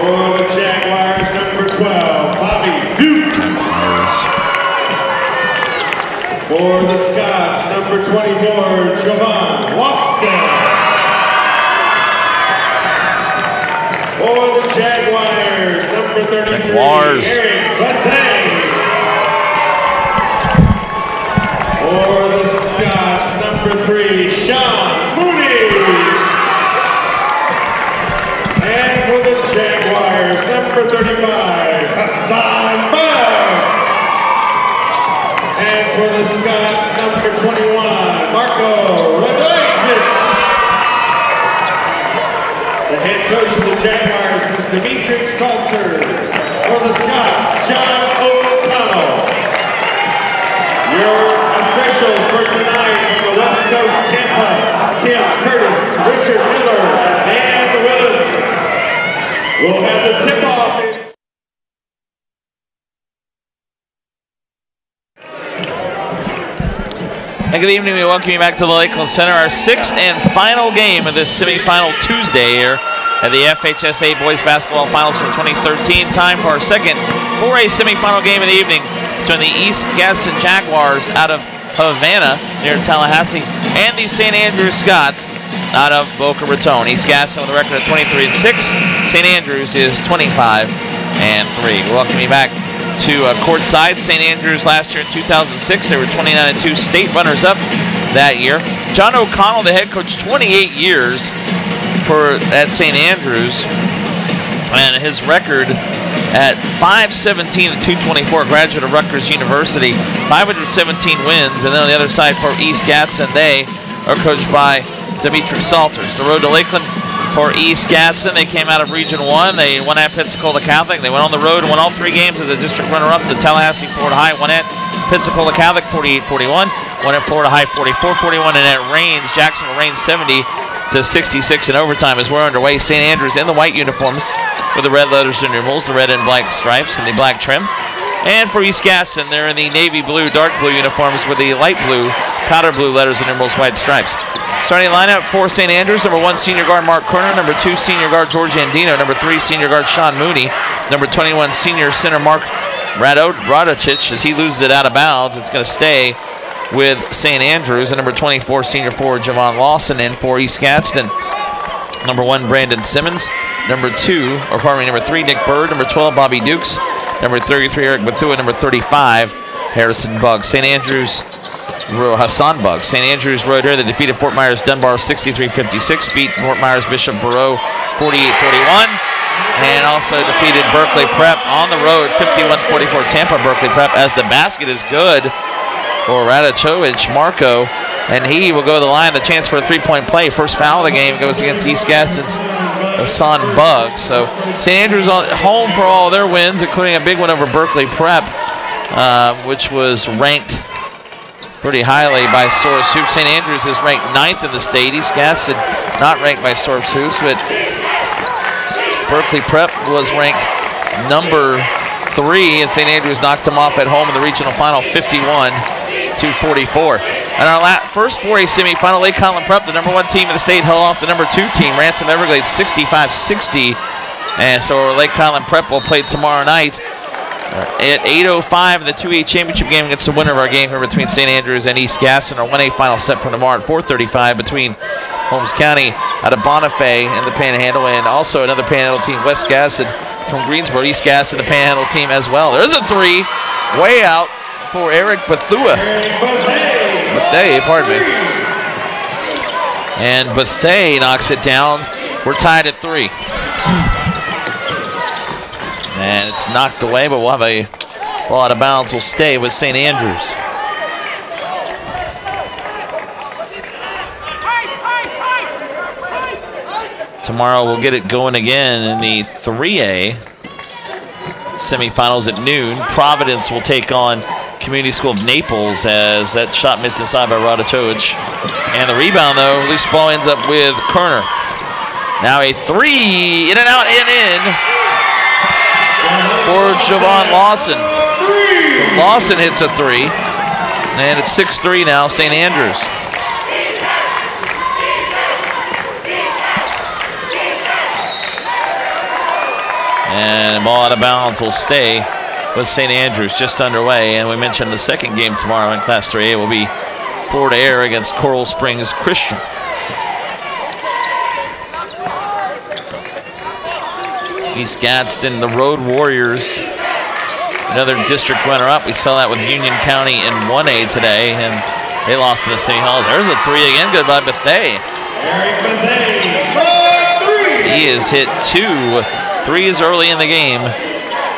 For the Jaguars, number 12, Bobby Duke. For the Scots, number 24, Javon Watson. For the Jaguars, number 33, Eric Bethany. For the Scots, number 3, Sean Mooney. And for the Jaguars, number 35, Hassan Bug. And for the Scots, number 21, Marco Radojkovic. The head coach of the Jaguars is Dimitri Salters. For the Scots, John O'Connell. Your officials for tonight from the West Coast Tampa, Tim Curtis, Richard Miller, and Dan Willis. We'll have the tip-off in good evening. We welcome you back to the Lakeland Center, our 6th and final game of this semifinal Tuesday here at the FHSAA Boys Basketball Finals for 2013. Time for our second 4A semifinal game of the evening between the East Gadsden Jaguars out of Havana near Tallahassee and the St. Andrews Scots out of Boca Raton. East Gadsden with a record of 23-6. St. Andrews is 25-3. We welcome you back to courtside. St. Andrews last year in 2006, they were 29-2 state runners-up that year. John O'Connell, the head coach, 28 years at St. Andrews, and his record at 517 and 224, graduate of Rutgers University, 517 wins. And then on the other side for East Gadsden, they are coached by Dimitri Salters. The road to Lakeland for East Gadsden. They came out of Region 1. They won at Pensacola Catholic. They went on the road and won all 3 games as a district runner-up. The Tallahassee Florida High won at Pensacola Catholic 48-41. Won at Florida High 44-41. And at Rains, Jacksonville Rains 70-66 in overtime as we're underway. St. Andrews in the white uniforms with the red letters and numerals, the red and black stripes and the black trim. And for East Gadsden, they're in the navy blue, dark blue uniforms with the light blue, powder blue letters and numerals, white stripes. Starting lineup for St. Andrews, number 1 senior guard Mark Kerner, number 2 senior guard George Andino, number 3 senior guard Sean Mooney, number 21 senior center Mark Radojkovic. As he loses it out of bounds, it's going to stay with St. Andrews. And number 24 senior forward Javon Lawson in for East Gadsden. Number 1 Brandon Simmons, number 3 Nick Bird, number 12 Bobby Dukes, number 33 Eric Bethua, number 35 Harrison Buggs. St. Andrews Hassan Buggs. St. Andrews rode here. They defeated Fort Myers Dunbar 63-56, beat Fort Myers Bishop Barrow 48-41, and also defeated Berkeley Prep on the road 51-44. Tampa Berkeley Prep, as the basket is good for Radojkovic, Marco, and he will go to the line. The chance for a 3-point play. First foul of the game goes against East Gadsden's Hassan Buggs. So St. Andrews on home for all their wins, including a big one over Berkeley Prep, which was ranked pretty highly by Source Hoops. St. Andrews is ranked 9th in the state. East Gadsden not ranked by Source Hoops, but Berkeley Prep was ranked number 3, and St. Andrews knocked them off at home in the regional final 51-44. And our first 4A semifinal, Lake Highland Prep, the number 1 team in the state, held off the number 2 team, Ransom Everglades 65-60. And so Lake Highland Prep will play tomorrow night at 8:05 in the 2A championship game against the winner of our game here between St. Andrews and East Gadsden. Our 1A final set for tomorrow at 4:35 between Holmes County out of Bonifay and the Panhandle, and also another Panhandle team, West Gadsden from Greensboro. East Gadsden, the Panhandle team as well. There's a 3 way out for Eric Bethua. Bethay, pardon me. And Bethay knocks it down. We're tied at 3. And it's knocked away, but we'll have a ball out of bounds. Will stay with St. Andrews. Tomorrow we'll get it going again in the 3A semifinals at noon. Providence will take on Community School of Naples, as that shot missed inside by Radojkovic. And the rebound, though, loose ball ends up with Kerner. Now a 3, in and out and in for Javon Lawson. Lawson hits a 3, and it's 6-3 now, St. Andrews. And the ball out of bounds will stay with St. Andrews, just underway. And we mentioned the second game tomorrow in Class 3A will be Florida Air against Coral Springs Christian. East Gadsden, the Road Warriors, another district runner-up. We saw that with Union County in 1A today, and they lost in the semifinals. There's a three again, good by Bethea. He has hit 2 threes early in the game,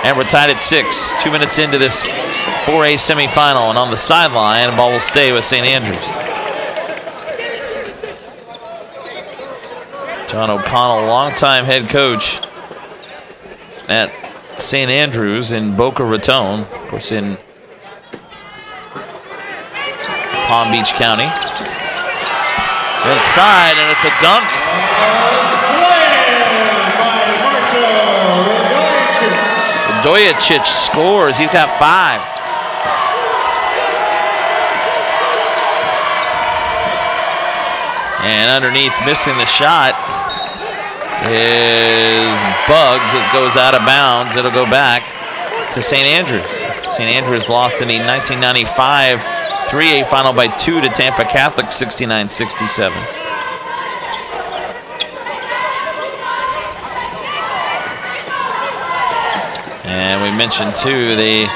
and we're tied at 6. 2 minutes into this 4A semifinal, and on the sideline, the ball will stay with St. Andrews. John O'Connell, longtime head coach at St. Andrews in Boca Raton, of course in Palm Beach County. Inside, and it's a dunk. Dojicic scores. He's got 5. And underneath, missing the shot, is Bugs. It goes out of bounds. It'll go back to St. Andrews. St. Andrews lost in the 1995 3A final by 2 to Tampa Catholic, 69-67. And we mentioned too, they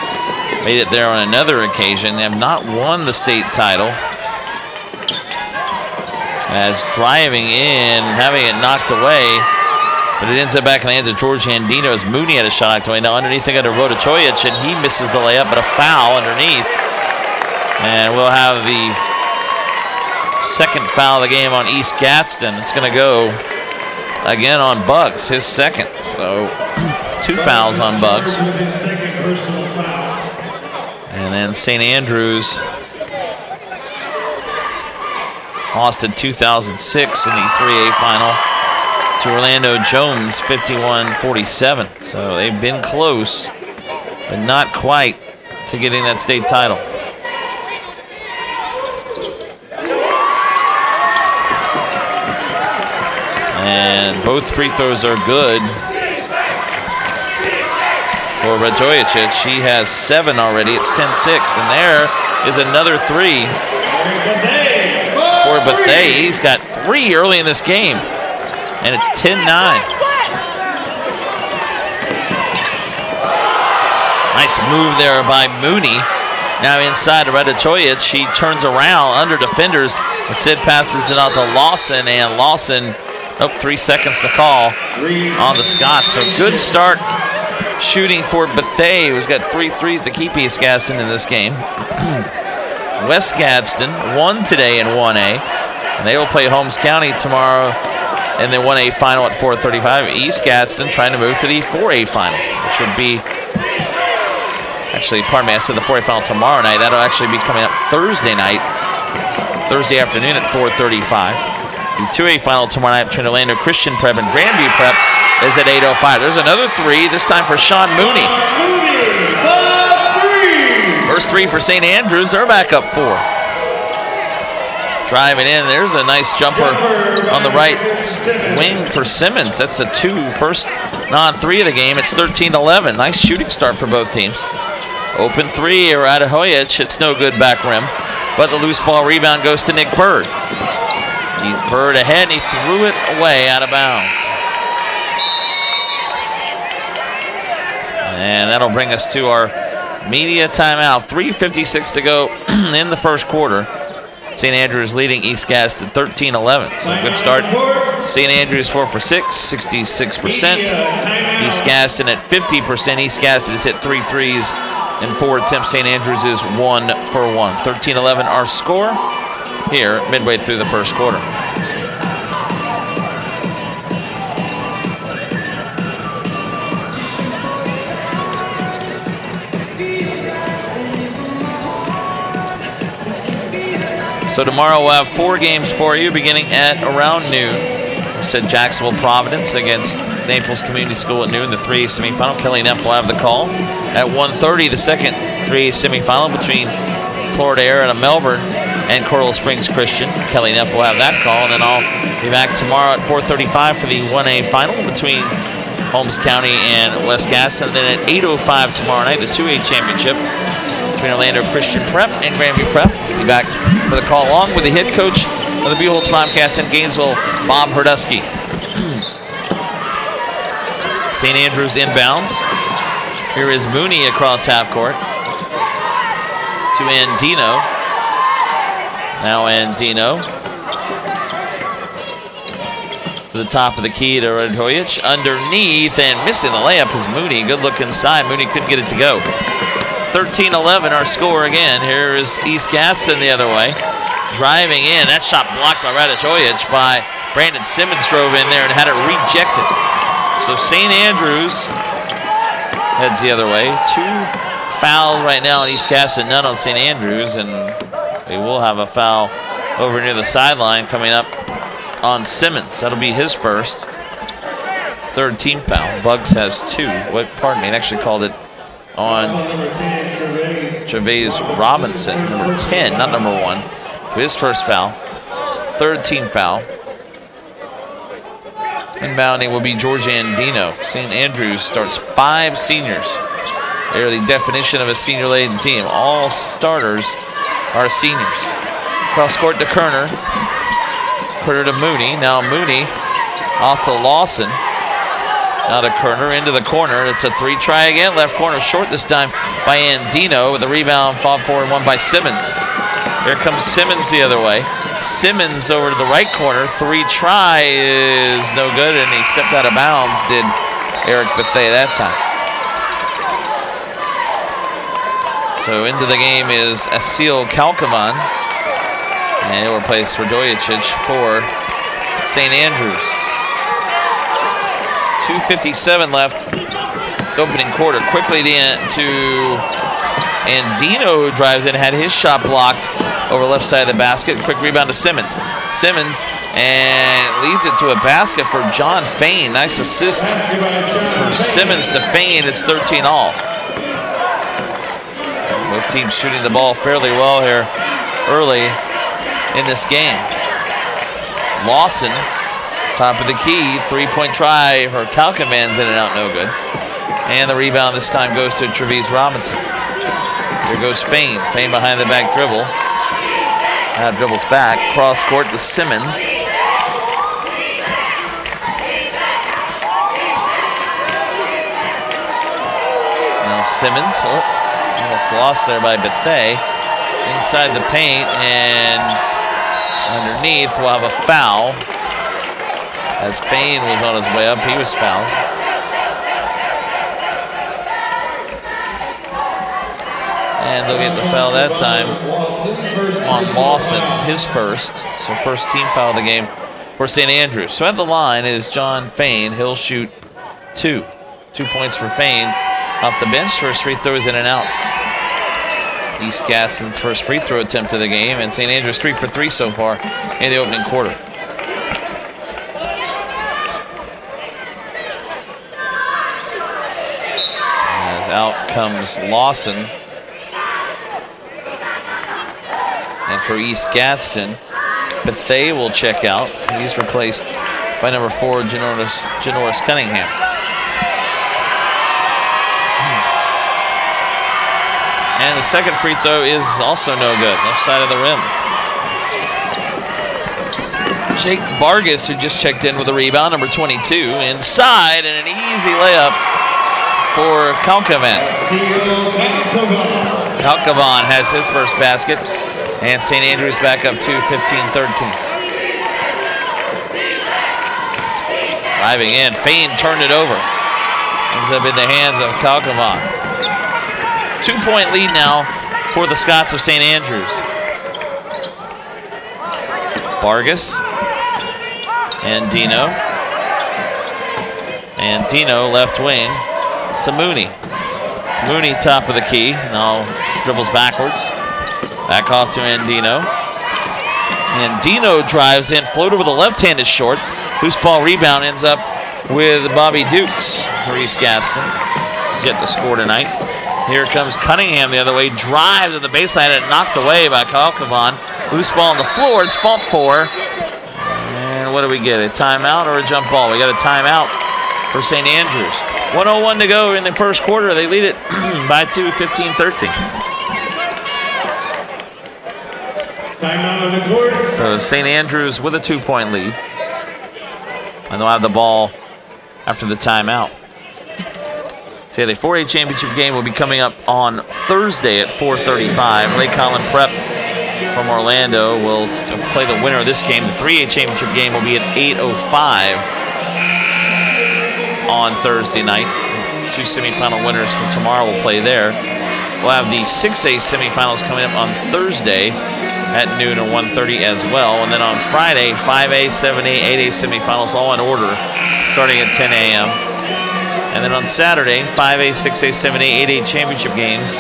made it there on another occasion. They have not won the state title. As driving in, having it knocked away, but it ends up back in the hands of George Andino as Mooney had a shot knocked away. Now underneath they got to Rodachovic, and he misses the layup, but a foul underneath. And we'll have the second foul of the game on East Gadsden. It's going to go again on Bugs, his second. So 2 fouls on Bugs. And then St. Andrews lost in 2006 in the 3A final to Orlando Jones, 51-47. So they've been close, but not quite to getting that state title. And both free throws are good for Radojicic. She has 7 already. It's 10-6. And there is another 3 for Bethea. He's got 3 early in this game. And it's 10-9. Nice move there by Mooney. Now inside to Radojicic. She turns around under defenders. Instead passes it out to Lawson. And Lawson, 3 seconds to call on the Scots. So good start shooting for Bethea, who's got 3 threes to keep East Gadsden in this game. West Gadsden won today in 1A, and they will play Holmes County tomorrow in the 1A final at 4:35. East Gadsden trying to move to the 4A final, which would be, actually, pardon me, I said the 4A final tomorrow night. That'll actually be coming up Thursday night, Thursday afternoon at 4:35. The 2A final tomorrow night between Orlando Christian Prep and Grandview Prep is at 8:05. There's another 3, this time for Sean Mooney. First 3 for St. Andrews. They're back up 4. Driving in, there's a nice jumper on the right wing for Simmons. That's a 2, first non-3 of the game. It's 13-11. Nice shooting start for both teams. Open 3, Radojicic. It's no good back rim, but the loose ball rebound goes to Nick Bird. Bird ahead, and he threw it away out of bounds. And that'll bring us to our media timeout. 3:56 to go in the first quarter. St. Andrews leading East Gadsden 13-11. So good start. St. Andrews 4 for 6, 66%. East Gadsden at 50%. East Gadsden has hit 3 threes in 4 attempts. St. Andrews is 1 for 1. 13-11 our score here midway through the first quarter. So tomorrow we'll have 4 games for you beginning at around noon. We said Jacksonville Providence against Naples Community School at noon, the 3A semifinal. Kelly Neff will have the call. At 1:30, the second 3A semifinal between Florida Air and Melbourne and Coral Springs Christian. Kelly Neff will have that call, and then I'll be back tomorrow at 4:35 for the 1A final between Holmes County and West Gadsden. And then at 8:05 tomorrow night, the 2A championship between Orlando Christian Prep and Grandview Prep. We'll be back for the call along with the head coach of the Buchholz Bobcats in Gainesville, Bob Herdusky. St. Andrews inbounds. Here is Mooney across half court to Andino. Now Andino to the top of the key to Radhojic. Underneath and missing the layup is Mooney. Good look inside. Mooney couldn't get it to go. 13-11 our score again. Here is East Gadsden the other way. Driving in. That shot blocked by Radhojic by Brandon Simmons. Drove in there and had it rejected. So St. Andrews heads the other way. 2 fouls right now on East Gadsden, none on St. Andrews, and we will have a foul over near the sideline coming up on Simmons. That'll be his first. 3rd team foul. Bugs has 2. Pardon me, they actually called it on Gervais Robinson, number 10, not number 1. His first foul. 3rd team foul. Inbounding will be George Andino. St. Andrews starts 5 seniors. They're the definition of a senior-laden team. All starters are seniors. Cross court to Kerner. Kerner to Mooney. Now Mooney off to Lawson. Now to Kerner into the corner. It's a 3 try again. Left corner short this time by Andino with the rebound fought forward, won by Simmons. Here comes Simmons the other way. Simmons over to the right corner. 3 try is no good, and he stepped out of bounds, did Eric Bethea that time. So into the game is Asil Kalkavan, and he'll replace Radhojic for St. Andrews. 2:57 left, opening quarter. Quickly to Andino, who drives in, had his shot blocked over left side of the basket. Quick rebound to Simmons. Simmons and leads it to a basket for John Fain. Nice assist for Simmons to Fain. It's 13-all. Both teams shooting the ball fairly well here early in this game. Lawson, top of the key, 3-point try for Kalkavan's in and out, no good. And the rebound this time goes to Travis Robinson. Here goes Fain. Fain behind the back dribble. Now dribbles back. Cross court to Simmons. Now Simmons. Almost lost there by Bethea. Inside the paint, and underneath we'll have a foul. As Fain was on his way up, he was fouled. And they'll get the foul that time on Lawson, his first. So first team foul of the game for St. Andrews. So at the line is John Fain. He'll shoot 2. 2 points for Fain off the bench. First free throw is in and out. East Gadsden's first free throw attempt of the game, and St. Andrews 3 for 3 so far in the opening quarter. As out comes Lawson. And for East Gadsden, Bethea will check out. He's replaced by number 4, Janoris Cunningham. And the second free throw is also no good, left side of the rim. Jake Vargas, who just checked in with a rebound, number 22, inside, and an easy layup for Kalkavan. Kalkavan has his first basket, and St. Andrews back up to 15-13. Driving in, Fain turned it over. Ends up in the hands of Kalkavan. 2-point lead now for the Scots of St. Andrews. Vargas. Andino. Andino left wing to Mooney. Mooney top of the key. Now dribbles backwards. Back off to Andino. Andino drives in. Floater with a left hand is short. Loose ball rebound ends up with Bobby Dukes for East Gadsden. He's yet to score tonight. Here comes Cunningham the other way. Drives at the baseline and knocked away by Kalkavan. Loose ball on the floor. It's fought for. And what do we get? A timeout or a jump ball? We got a timeout for St. Andrews. 1:01 to go in the first quarter. They lead it by 2, 15-13. Timeout on the court. So St. Andrews with a 2-point lead. And they'll have the ball after the timeout. So the 4A championship game will be coming up on Thursday at 4:35. Lake Holland Prep from Orlando will play the winner of this game. The 3A championship game will be at 8:05 on Thursday night. 2 semifinal winners from tomorrow will play there. We'll have the 6A semifinals coming up on Thursday at noon or 1:30 as well. And then on Friday, 5A, 7A, 8A semifinals all in order starting at 10 a.m. And then on Saturday, 5A, 6A, 7A, 8A championship games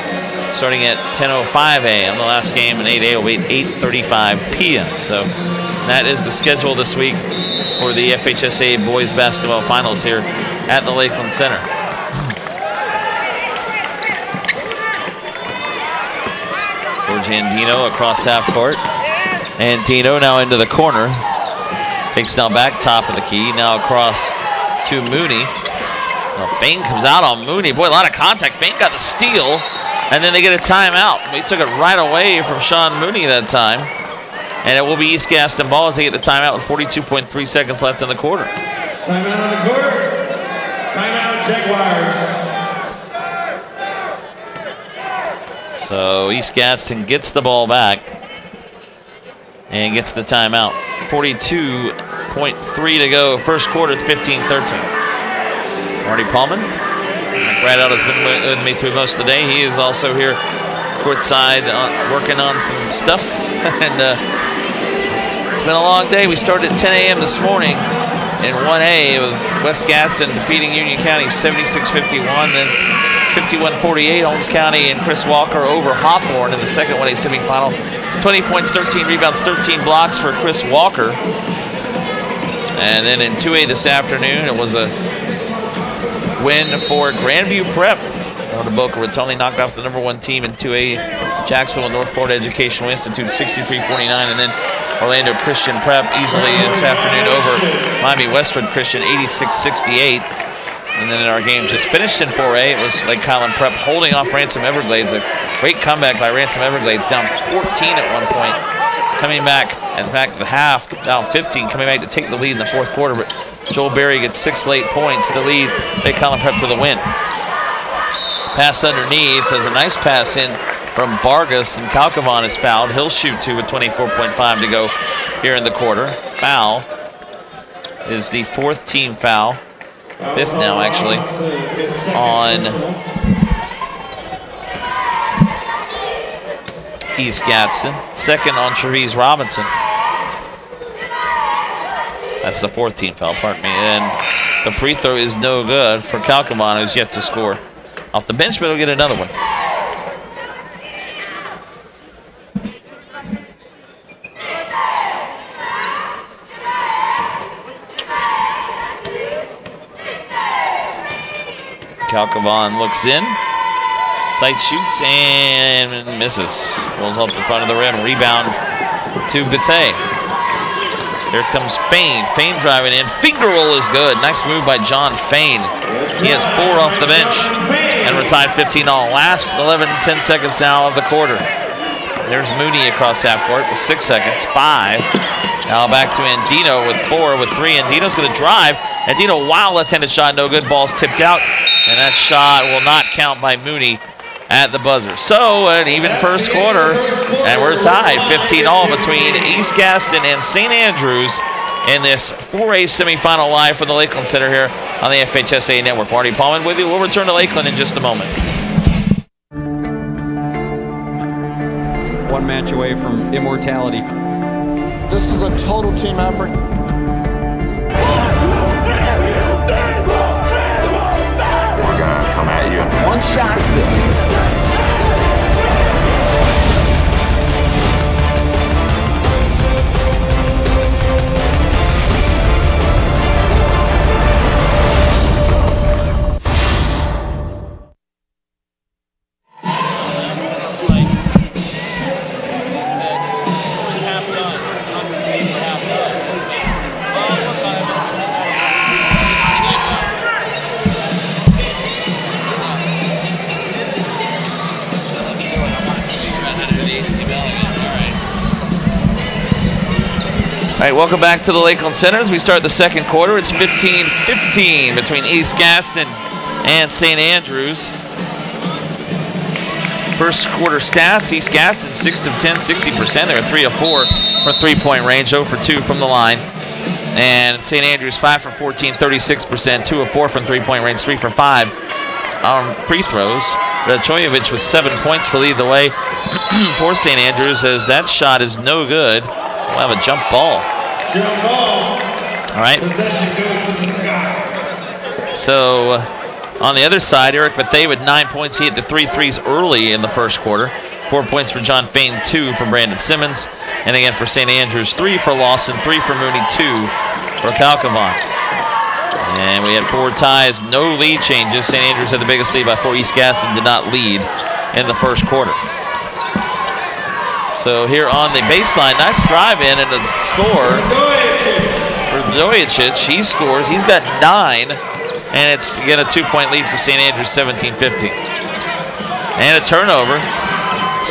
starting at 10:05 a.m. The last game in 8A will be at 8:35 p.m. So that is the schedule this week for the FHSAA boys basketball finals here at the Lakeland Center. George Andino across half court. Andino now into the corner. Takes now back top of the key. Now across to Mooney. Well, Fain comes out on Mooney. Boy, a lot of contact. Fain got the steal, and then they get a timeout. We took it right away from Sean Mooney that time. And it will be East Gadsden ball as they get the timeout with 42.3 seconds left in the quarter. Timeout on the court. Timeout, Jaguars. So East Gadsden gets the ball back and gets the timeout. 42.3 to go. First quarter, it's 15-13. Marty Paulman, Mike Rideout has been with me through most of the day. He is also here courtside working on some stuff. And it's been a long day. We started at 10 a.m. this morning in 1A with West Gadsden defeating Union County 76-51. Then 51-48, Holmes County and Chris Walker over Hawthorne in the second 1A semifinal. 20 points, 13 rebounds, 13 blocks for Chris Walker. And then in 2A this afternoon, it was a win for Grandview Prep. The Boca Raton knocked off the #1 team in 2A, Jacksonville North Florida Educational Institute 63-49, and then Orlando Christian Prep easily this afternoon over Miami Westwood Christian 86-68. And then in our game just finished in 4A, it was Lake Highland Prep holding off Ransom Everglades. A great comeback by Ransom Everglades, down 14 at one point. Coming back, in fact, the half, down 15, coming back to take the lead in the fourth quarter. But Joel Berry gets 6 late points to lead Lake Highland Prep to the win. Pass underneath, there's a nice pass in from Vargas, and Calcavan is fouled. He'll shoot 2 with 24.5 to go here in the quarter. Foul is the 4th team foul. 5th now, actually, on East Gadsden. 2nd on Trevise Robinson. That's the 4th team foul, pardon me. And the free throw is no good for Calcavan, who's yet to score. Off the bench, but he'll get another one. Calcavan looks in, sight shoots and misses. Rolls off the front of the rim, rebound to Bethea. Here comes Fain. Fain driving in. Finger roll is good. Nice move by John Fain. He has 4 off the bench, and we're tied 15 all. Last 10 seconds now of the quarter. There's Mooney across half court with 6 seconds. 5. Now back to Andino with 4, with 3. Andino's going to drive. Andino, wild left-handed shot, no good. Ball's tipped out, and that shot will not count by Mooney at the buzzer. So an even first quarter, and we're tied 15 all between East Gadsden and St. Andrews in this 4A semifinal live from the Lakeland Center here on the FHSAA Network. Marty Paulman with you. We'll return to Lakeland in just a moment. One match away from immortality. This is a total team effort. We're gonna come at you. One shot at this. All right, welcome back to the Lakeland Center as we start the second quarter. It's 15-15 between East Gadsden and St. Andrews. First quarter stats, East Gadsden 6 of 10, 60%. They're 3 of 4 for three-point range, 0 for 2 from the line. And St. Andrews 5 for 14, 36%, 2 of 4 from three-point range, 3 for 5 on free throws. Radojevic with 7 points to lead the way for St. Andrews, as that shot is no good. We'll have a jump ball. Jump ball. All right. Possession goes to the Scots. So on the other side, Eric Bethea with 9 points. He hit the 3 threes early in the first quarter. 4 points for John Fain, 2 for Brandon Simmons. And again for St. Andrews, 3 for Lawson, 3 for Mooney, 2 for Kalkovan. And we had 4 ties, no lead changes. St. Andrews had the biggest lead by 4. East Gadsden did not lead in the first quarter. So here on the baseline, nice drive in and a score for Radojevic. He scores. He's got 9. And it's, again, a 2-point lead for St. Andrews, 17-15. And a turnover.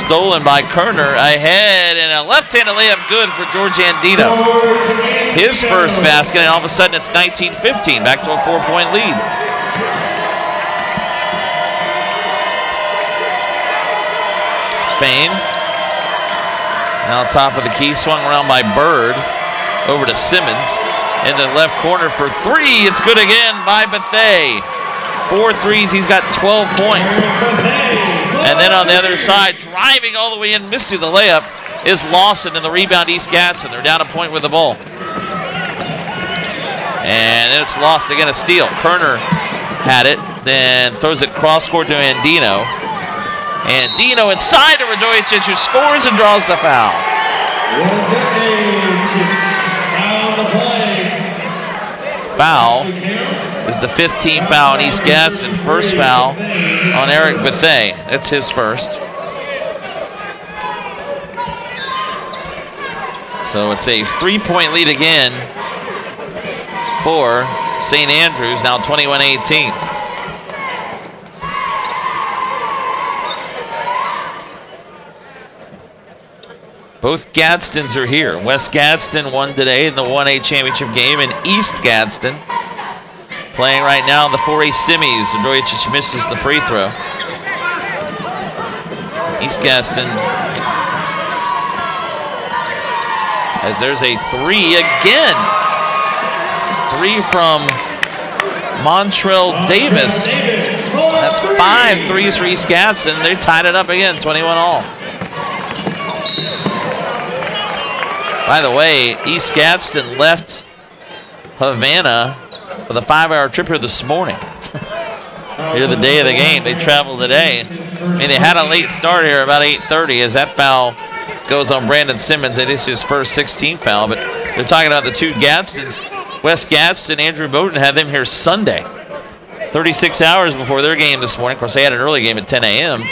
Stolen by Kerner. Ahead, and a left-handed layup good for George Andino. His first basket, and all of a sudden it's 19-15. Back to a 4-point lead. Fain. Now top of the key, swung around by Bird. Over to Simmons. In the left corner for 3. It's good again by Bethea. 4 threes, he's got 12 points. And then on the other side, driving all the way in, missing the layup, is Lawson, and the rebound East Gadsden. They're down a point with the ball. And then it's lost again, a steal. Kerner had it, then throws it cross-court to Andino. Andino inside to Radojevic, who scores and draws the foul. Foul is the 15th foul on East Gadsden. First foul on Eric Bethea. That's his first. So it's a 3-point lead again for St. Andrews, now 21-18. Both Gadsdens are here. West Gadsden won today in the 1A championship game, and East Gadsden playing right now in the 4A semis. Radojevic misses the free throw. East Gadsden, as there's a 3 again. 3 from Montrell Davis. That's 5 threes for East Gadsden. They tied it up again, 21 all. By the way, East Gadsden left Havana with a 5-hour trip here this morning. Here the day of the game. They traveled today. I mean, they had a late start here about 8:30 as that foul goes on Brandon Simmons. It is his first 16th foul, but they're talking about the 2 Gadsdens. West Gadsden, Andrew Bowden had them here Sunday. 36 hours before their game this morning. Of course, they had an early game at 10 a.m.,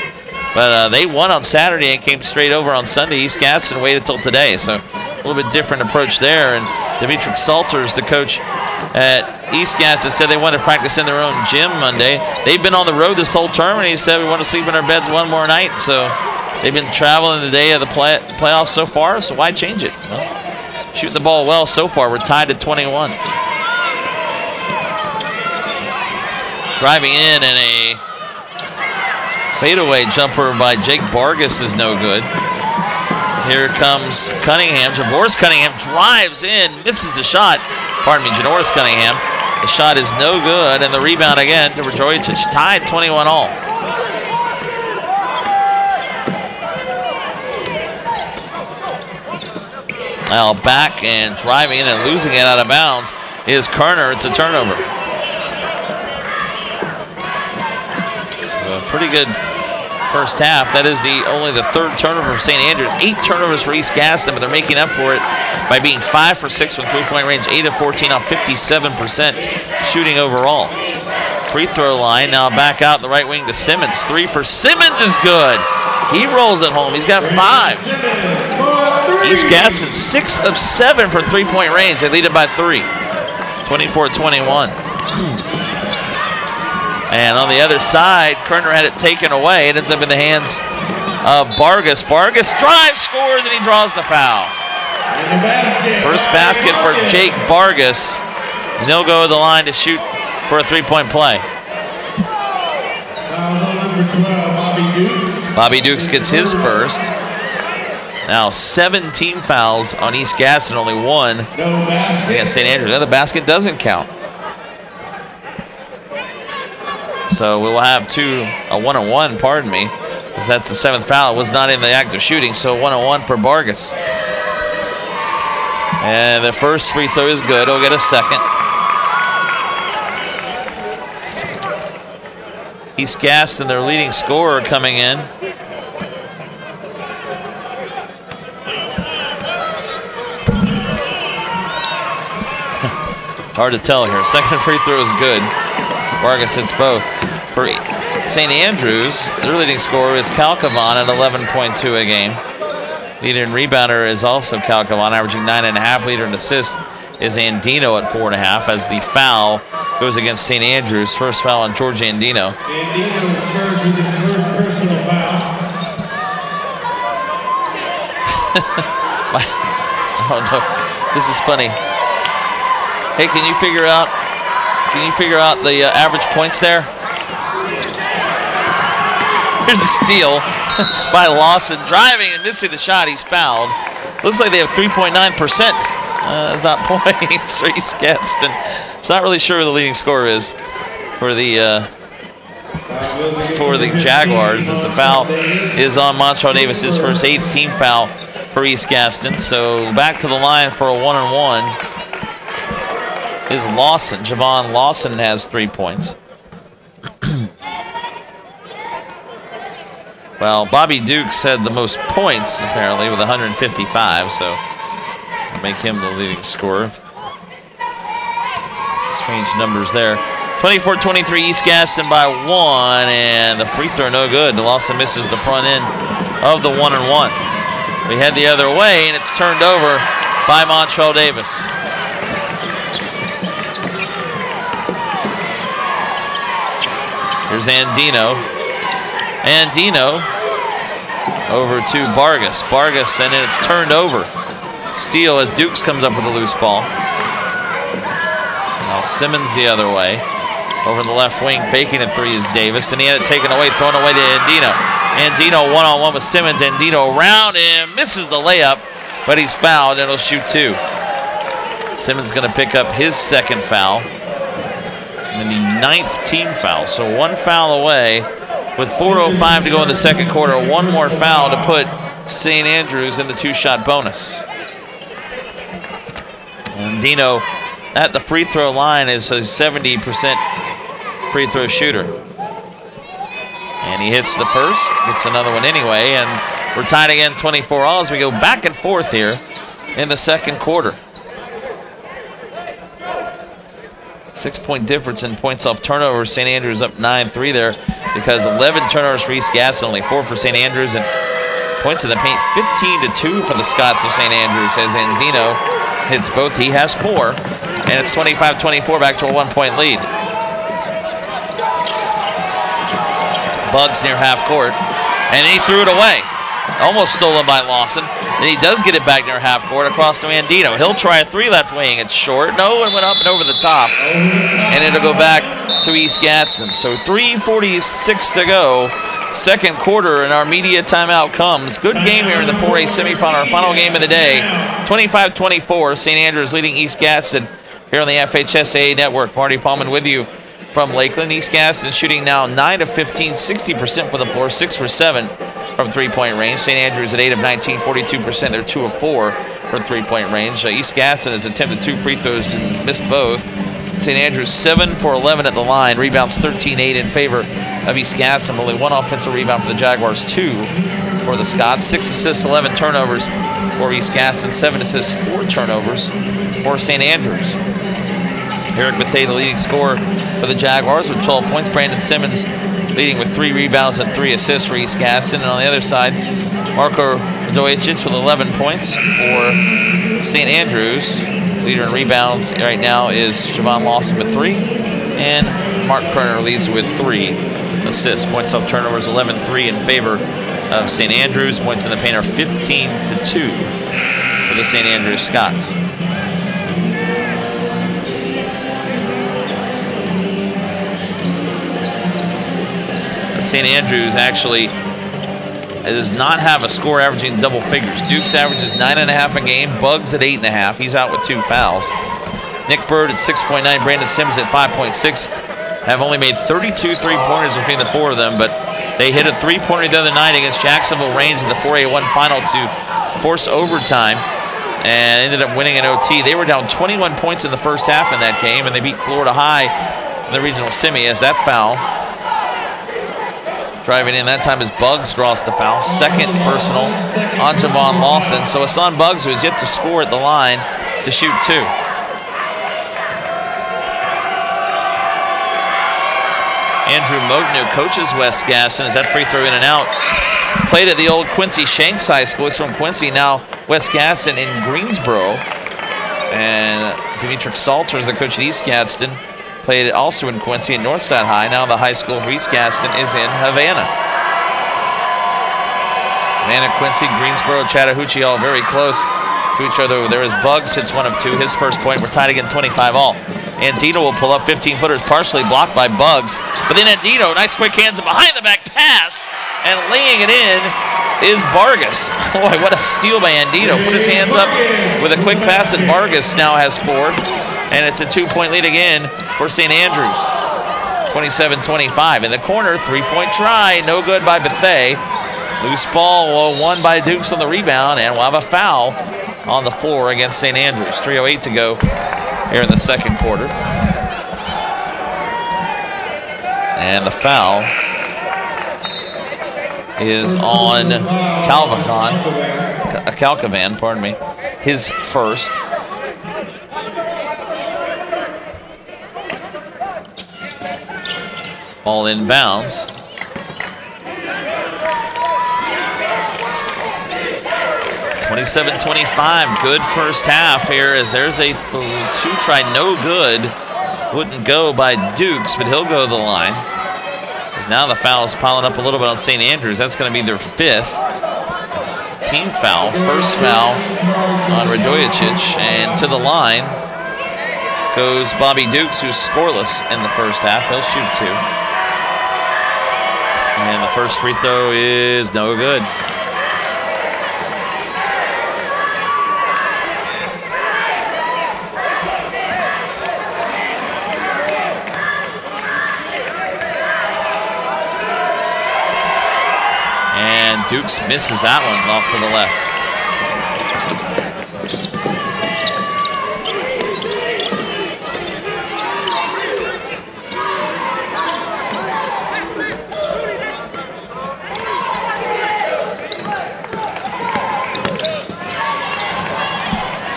but they won on Saturday and came straight over on Sunday. East Gadsden waited till today, so a little bit different approach there. And Dimitri Salters, the coach at East Gadsden, said they want to practice in their own gym Monday. They've been on the road this whole term, and he said we want to sleep in our beds one more night. So they've been traveling the day of the playoffs so far, so why change it? Well, shooting the ball well so far. We're tied at 21. Driving in, and a fadeaway jumper by Jake Vargas is no good. Here comes Cunningham. Javoris Cunningham drives in, misses the shot. Pardon me, Janoris Cunningham. The shot is no good, and the rebound again to Radojevic. Tied 21 all. Now back and driving in and losing it out of bounds is Kerner. It's a turnover. So a pretty good first half. That is only the 3rd turnover for St. Andrews. 8 turnovers for East Gadsden, but they're making up for it by being 5 for 6 from three-point range, 8 of 14 off 57% shooting overall. Free throw line now back out the right wing to Simmons. 3 for Simmons is good. He rolls it home. He's got 5. East Gadsden 6 of 7 from three-point range. They lead it by 3. 24-21. And on the other side, Kerner had it taken away. It ends up in the hands of Vargas. Vargas drives, scores, and he draws the foul. First basket for Jake Vargas, and he'll go to the line to shoot for a three-point play. Bobby Dukes gets his first. Now 17 fouls on East Gadsden, only one against St. Andrews. Another basket doesn't count. So we will have a 1-on-1, pardon me, because that's the 7th foul. It was not in the act of shooting, so 1-on-1 for Vargas. And the first free throw is good. He'll get a second. East Gadsden, their leading scorer, coming in. Hard to tell here. Second free throw is good. Vargas hits both. For St. Andrews, their leading scorer is Calcavan at 11.2 a game. Leader and rebounder is also Calcavan, averaging 9.5. Leader and assist is Andino at 4.5, as the foul goes against St. Andrews. First foul on George Andino. Andino is charged with his first personal foul. Oh no, this is funny. Hey, can you figure out the average points there? Here's a steal by Lawson, driving and missing the shot. He's fouled. Looks like they have 3.9%. Not points for East Gadsden. It's not really sure who the leading scorer is for the Jaguars, as the foul is on Montreal Davis, his first 8th team foul for East Gadsden. So back to the line for a 1-on-1 is Lawson. Javon Lawson has 3 points. Well, Bobby Dukes had the most points, apparently, with 155, so make him the leading scorer. Strange numbers there. 24-23 East Gadsden by 1, and the free throw no good. Lawson misses the front end of the 1-on-1. We head the other way, and it's turned over by Montreal Davis. Here's Andino. Andino over to Vargas. Vargas, and then it's turned over. Steal as Dukes comes up with a loose ball. Now Simmons the other way. Over the left wing, faking a three is Davis, and he had it taken away, thrown away to Andino. Andino one-on-one with Simmons. Andino around him, misses the layup, but he's fouled, and he'll shoot 2. Simmons going to pick up his 2nd foul, and the 9th team foul. So 1 foul away with 4:05 to go in the 2nd quarter. 1 more foul to put St. Andrews in the 2-shot bonus. Andino at the free throw line is a 70% free throw shooter. And he hits the first, gets another one anyway, and we're tied again 24-all as we go back and forth here in the 2nd quarter. 6-point difference in points off turnovers. St. Andrews up 9-3 there, because 11 turnovers for East Gadsden, only 4 for St. Andrews, and points in the paint 15-2 for the Scots of St. Andrews as Andino hits both. He has 4, and it's 25-24, back to a 1-point lead. Bugs near half court, and he threw it away. Almost stolen by Lawson. And he does get it back near half court across to Andino. He'll try a 3 left wing. It's short. No, it went up and over the top. And it'll go back to East Gadsden. So 3:46 to go. 2nd quarter, and our media timeout comes. Good game here in the 4A semifinal, our final game of the day. 25-24. St. Andrews leading East Gadsden here on the FHSAA network. Marty Paulman with you from Lakeland. East Gadsden shooting now 9 of 15, 60% for the floor, 6 for 7 from 3-point range. St. Andrews at 8 of 19, 42%. They're 2 of 4 from 3-point range. East Gadsden has attempted 2 free throws and missed both. St. Andrews 7 for 11 at the line. Rebounds 13-8 in favor of East Gadsden. Only 1 offensive rebound for the Jaguars, 2 for the Scots. 6 assists, 11 turnovers for East Gadsden. 7 assists, 4 turnovers for St. Andrews. Eric Bethea, the leading scorer for the Jaguars with 12 points. Brandon Simmons leading with 3 rebounds and 3 assists for East Gadsden. And on the other side, Marko Radojic with 11 points for St. Andrews. Leader in rebounds right now is Javon Lawson with 3. And Mark Kerner leads with 3 assists. Points off turnovers 11-3 in favor of St. Andrews. Points in the paint are 15-2 for for the St. Andrews Scots. St. Andrews actually does not have a score averaging double figures. Dukes averages 9.5 a game. Bugs at 8.5. He's out with 2 fouls. Nick Bird at 6.9. Brandon Sims at 5.6. Have only made 32 3-pointers between the 4 of them, but they hit a 3-pointer the other night against Jacksonville Reigns in the 4A1 final to force overtime and ended up winning an OT. They were down 21 points in the first half in that game, and they beat Florida High in the regional semi as that foul. Driving in that time as Bugs draws the foul. Second personal on Javon Lawson. So Hassan Bugs, who has yet to score at the line, to shoot 2. Andrew Moten, who coaches West Gadsden, is that free throw in and out. Played at the old Quincy Shanks High School. He's from Quincy, now West Gadsden in Greensboro. And Demetric Salters, the coach at East Gadsden, played also in Quincy and Northside High. Now the high school for East Gadsden is in Havana. Havana, Quincy, Greensboro, Chattahoochee, all very close to each other. There is Bugs, hits 1 of 2, his first point. We're tied again, 25 all. Andino will pull up 15-footers, partially blocked by Bugs. But then Andino, nice quick hands and behind the back pass, and laying it in is Vargas. Boy, what a steal by Andino. Put his hands up with a quick pass, and Vargas now has 4. And it's a 2-point lead again for St. Andrews. 27-25. In the corner, 3-point try. No good by Bethea. Loose ball, won by Dukes on the rebound. And we'll have a foul on the floor against St. Andrews. 3:08 to go here in the second quarter. And the foul is on Calcavan, pardon me. His first. Ball inbounds. 27-25, good first half here as there's a 2-try, no good. Wouldn't go by Dukes, but he'll go to the line. As now the foul is piling up a little bit on St. Andrews. That's going to be their 5th team foul. First foul on Radojicic, and to the line goes Bobby Dukes, who's scoreless in the first half. He'll shoot 2. And the first free throw is no good. And Dukes misses that one off to the left.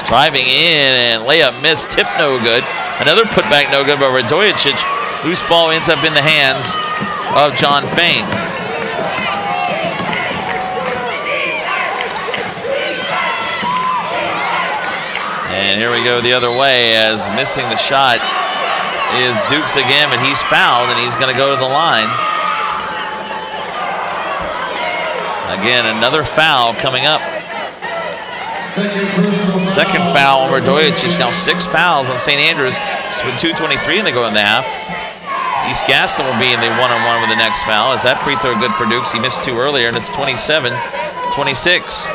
Driving in and layup missed, tip no good. Another putback no good by Radojicic. Loose ball ends up in the hands of John Fain. And here we go the other way as missing the shot is Dukes again, but he's fouled and he's going to go to the line. Again, another foul coming up. Second foul on Radojicic. Now 6 fouls on St. Andrews. It's with 2:23 and they go in the half. East Gadsden will be in the 1-on-1 with the next foul. Is that free throw good for Dukes? He missed 2 earlier, and it's 27-26.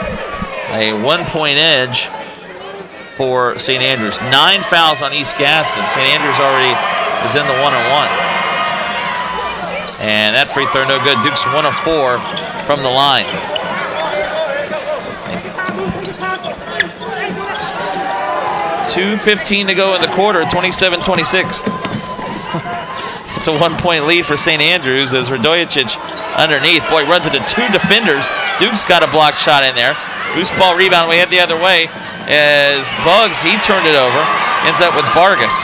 A 1-point edge for St. Andrews. 9 fouls on East Gadsden. St. Andrews already is in the 1-on-1. And that free throw no good. Dukes 1 of 4 from the line. .2:15 to go in the quarter, 27-26. It's a 1-point lead for St. Andrews as Radojicic underneath. Boy, runs into 2 defenders. Dukes got a blocked shot in there. Loose ball rebound, we head the other way as Bugs, he turned it over. Ends up with Vargas.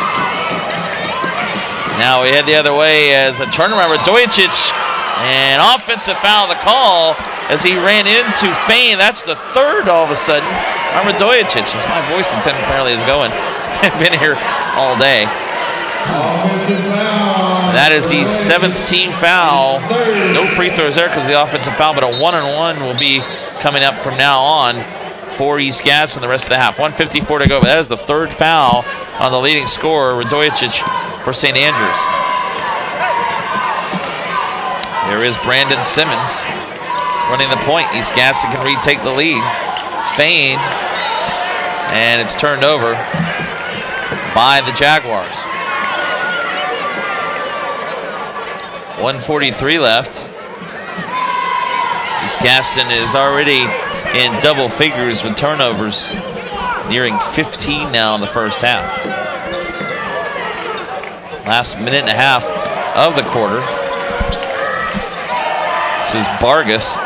Now we head the other way as a turnaround. Radojicic, and offensive foul the call as he ran into Fain. That's the 3rd all of a sudden on Radojicic, as my voice apparently is going. I've been here all day. That is the 7th team foul. No free throws there because of the offensive foul, but a 1-on-1 will be coming up from now on for East Gadsden the rest of the half. 1:54 to go, but that is the third foul on the leading scorer, Radojic, for St. Andrews. There is Brandon Simmons running the point. East Gadsden can retake the lead. Fain, and it's turned over by the Jaguars. 1:43 left. East Gadsden is already in double figures with turnovers, nearing 15 now in the first half. Last minute and a half of the quarter. This is Vargas.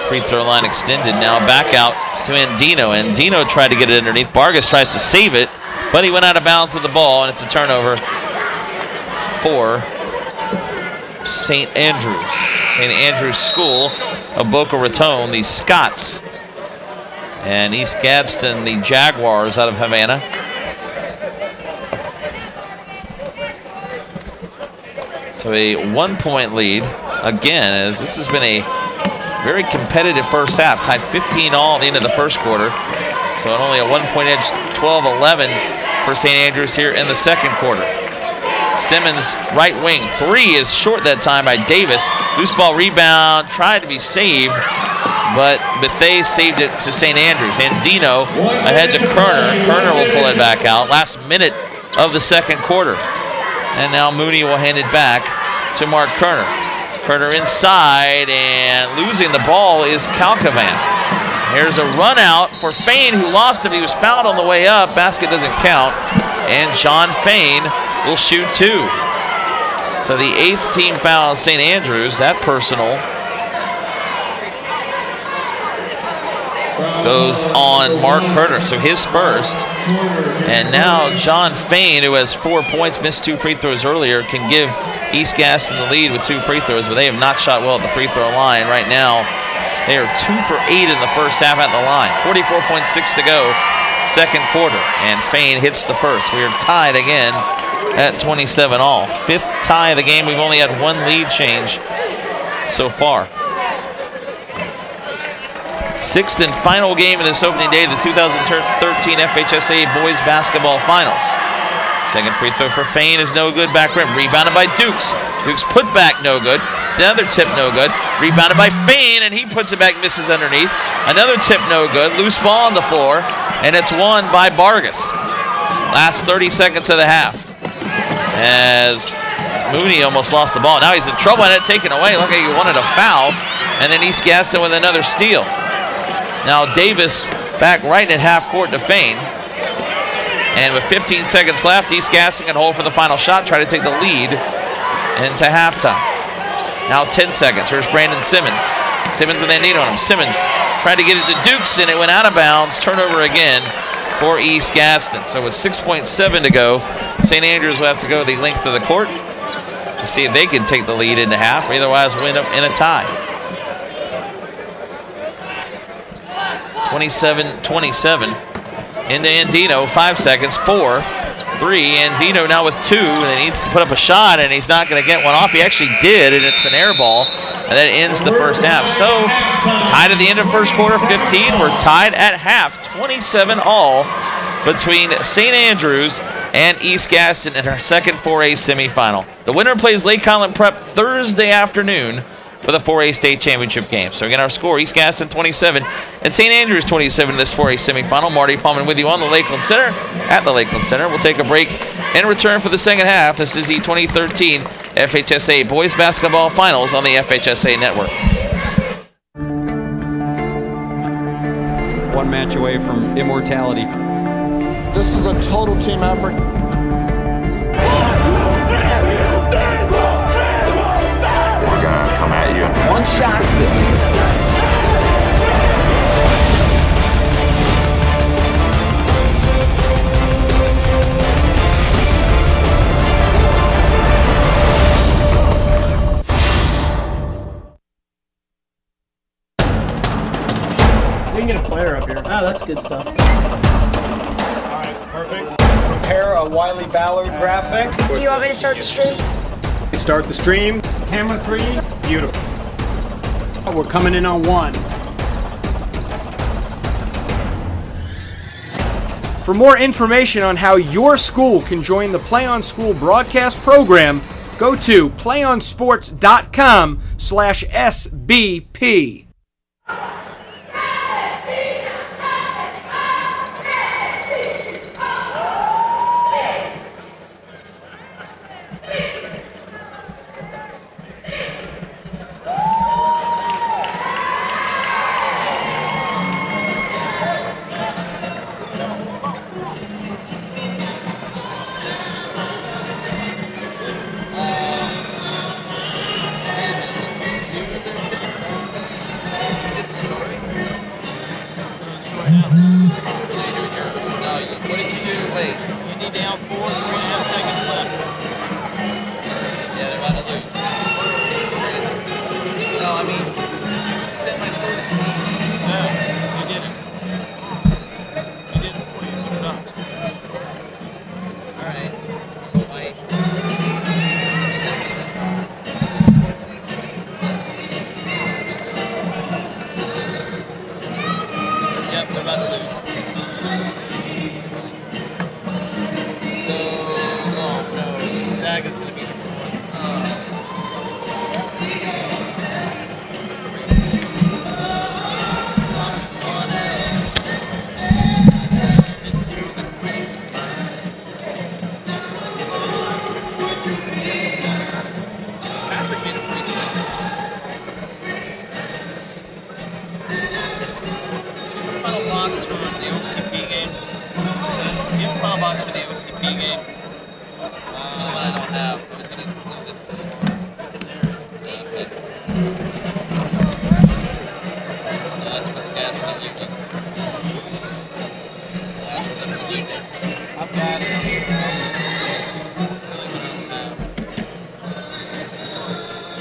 Free throw line extended. Now back out to Andino. Andino tried to get it underneath. Vargas tries to save it, but he went out of bounds with the ball, and it's a turnover for St. Andrews. St. Andrews School of Boca Raton, the Scots. And East Gadsden, the Jaguars out of Havana. So a 1-point lead again, as this has been a very competitive first half. Tied 15 all at the end of the first quarter. So only a 1-point edge, 12-11 for St. Andrews here in the second quarter. Simmons, right wing, three is short that time by Davis. Loose ball rebound, tried to be saved, but Bethea saved it to St. Andrews. Andino ahead to Kerner. Kerner will pull it back out. Last minute of the second quarter. And now Mooney will hand it back to Mark Kerner. Kerner inside, and losing the ball is Calcavan. Here's a run out for Fain, who lost it. He was fouled on the way up. Basket doesn't count. And John Fain will shoot two. So the 8th team foul of St. Andrews, that personal, goes on Mark Kerner. So his first. And now John Fain, who has 4 points, missed 2 free throws earlier, can give East Gadsden the lead with 2 free throws, but they have not shot well at the free throw line right now. They are 2 for 8 in the first half at the line. 44.6 to go, second quarter, and Fain hits the first. We are tied again at 27 all. 5th tie of the game. We've only had 1 lead change so far. 6th and final game of this opening day of the 2013 FHSAA Boys Basketball Finals. Second free throw for Fain is no good. Back rim. Rebounded by Dukes. Dukes put back no good. Another tip no good. Rebounded by Fain, and he puts it back, misses underneath. Another tip no good. Loose ball on the floor, and it's won by Vargas. Last 30 seconds of the half. As Mooney almost lost the ball. Now he's in trouble and it taken away. Look like he wanted a foul. And then East Gadsden with another steal. Now Davis back right at half court to Fain. And with 15 seconds left, East Gadsden can hold for the final shot, try to take the lead into halftime. Now 10 seconds. Here's Brandon Simmons. Simmons with Andino on him. Simmons tried to get it to Dukes, and it went out of bounds. Turnover again for East Gadsden. So with 6.7 to go, St. Andrews will have to go the length of the court to see if they can take the lead into half, or otherwise wind up in a tie. 27-27 into Andino. 5 seconds. 4, 3. Andino now with 2, and he needs to put up a shot, and he's not going to get one off. He actually did, and it's an air ball, and that ends the first half. So tied at the end of first quarter, 15. We're tied at half, 27 all between St. Andrews and East Gadsden in our second 4A semifinal. The winner plays Lakeland Prep Thursday afternoon for the 4A state championship game. So again, our score, East Gadsden 27 and St. Andrews 27 in this 4A semifinal. Marty Palman with you on the Lakeland Center, at the Lakeland Center. We'll take a break and return for the second half. This is the 2013 FHSAA Boys Basketball Finals on the FHSAA Network. 1 match away from immortality. This is a total team effort. We're gonna come at you. One shot at this. We can get a player up here. Oh, that's good stuff. Alright, perfect. Prepare a Wiley Ballard graphic. Do you want me to start the stream? Start the stream. Camera 3. Beautiful. We're coming in on 1. For more information on how your school can join the Play On School broadcast program, go to playonsports.com/SBP. What did you do? Wait. You need down 4, 3.5 seconds left. Yeah, they're about to lose. It's crazy. No, I mean, did you send my story to Steve? No, you didn't. He did it for you. Put it up. Alright. Wait. Yep, they're about to lose. So, oh no, Zach is going to be the one. That's crazy. Someone else. Patrick made a free throw. Final box for the OCP game. Do you have a final box for the OCP game? One I don't have. I was going to use it for that's what's Gadsden unique. That's unique. I've got it.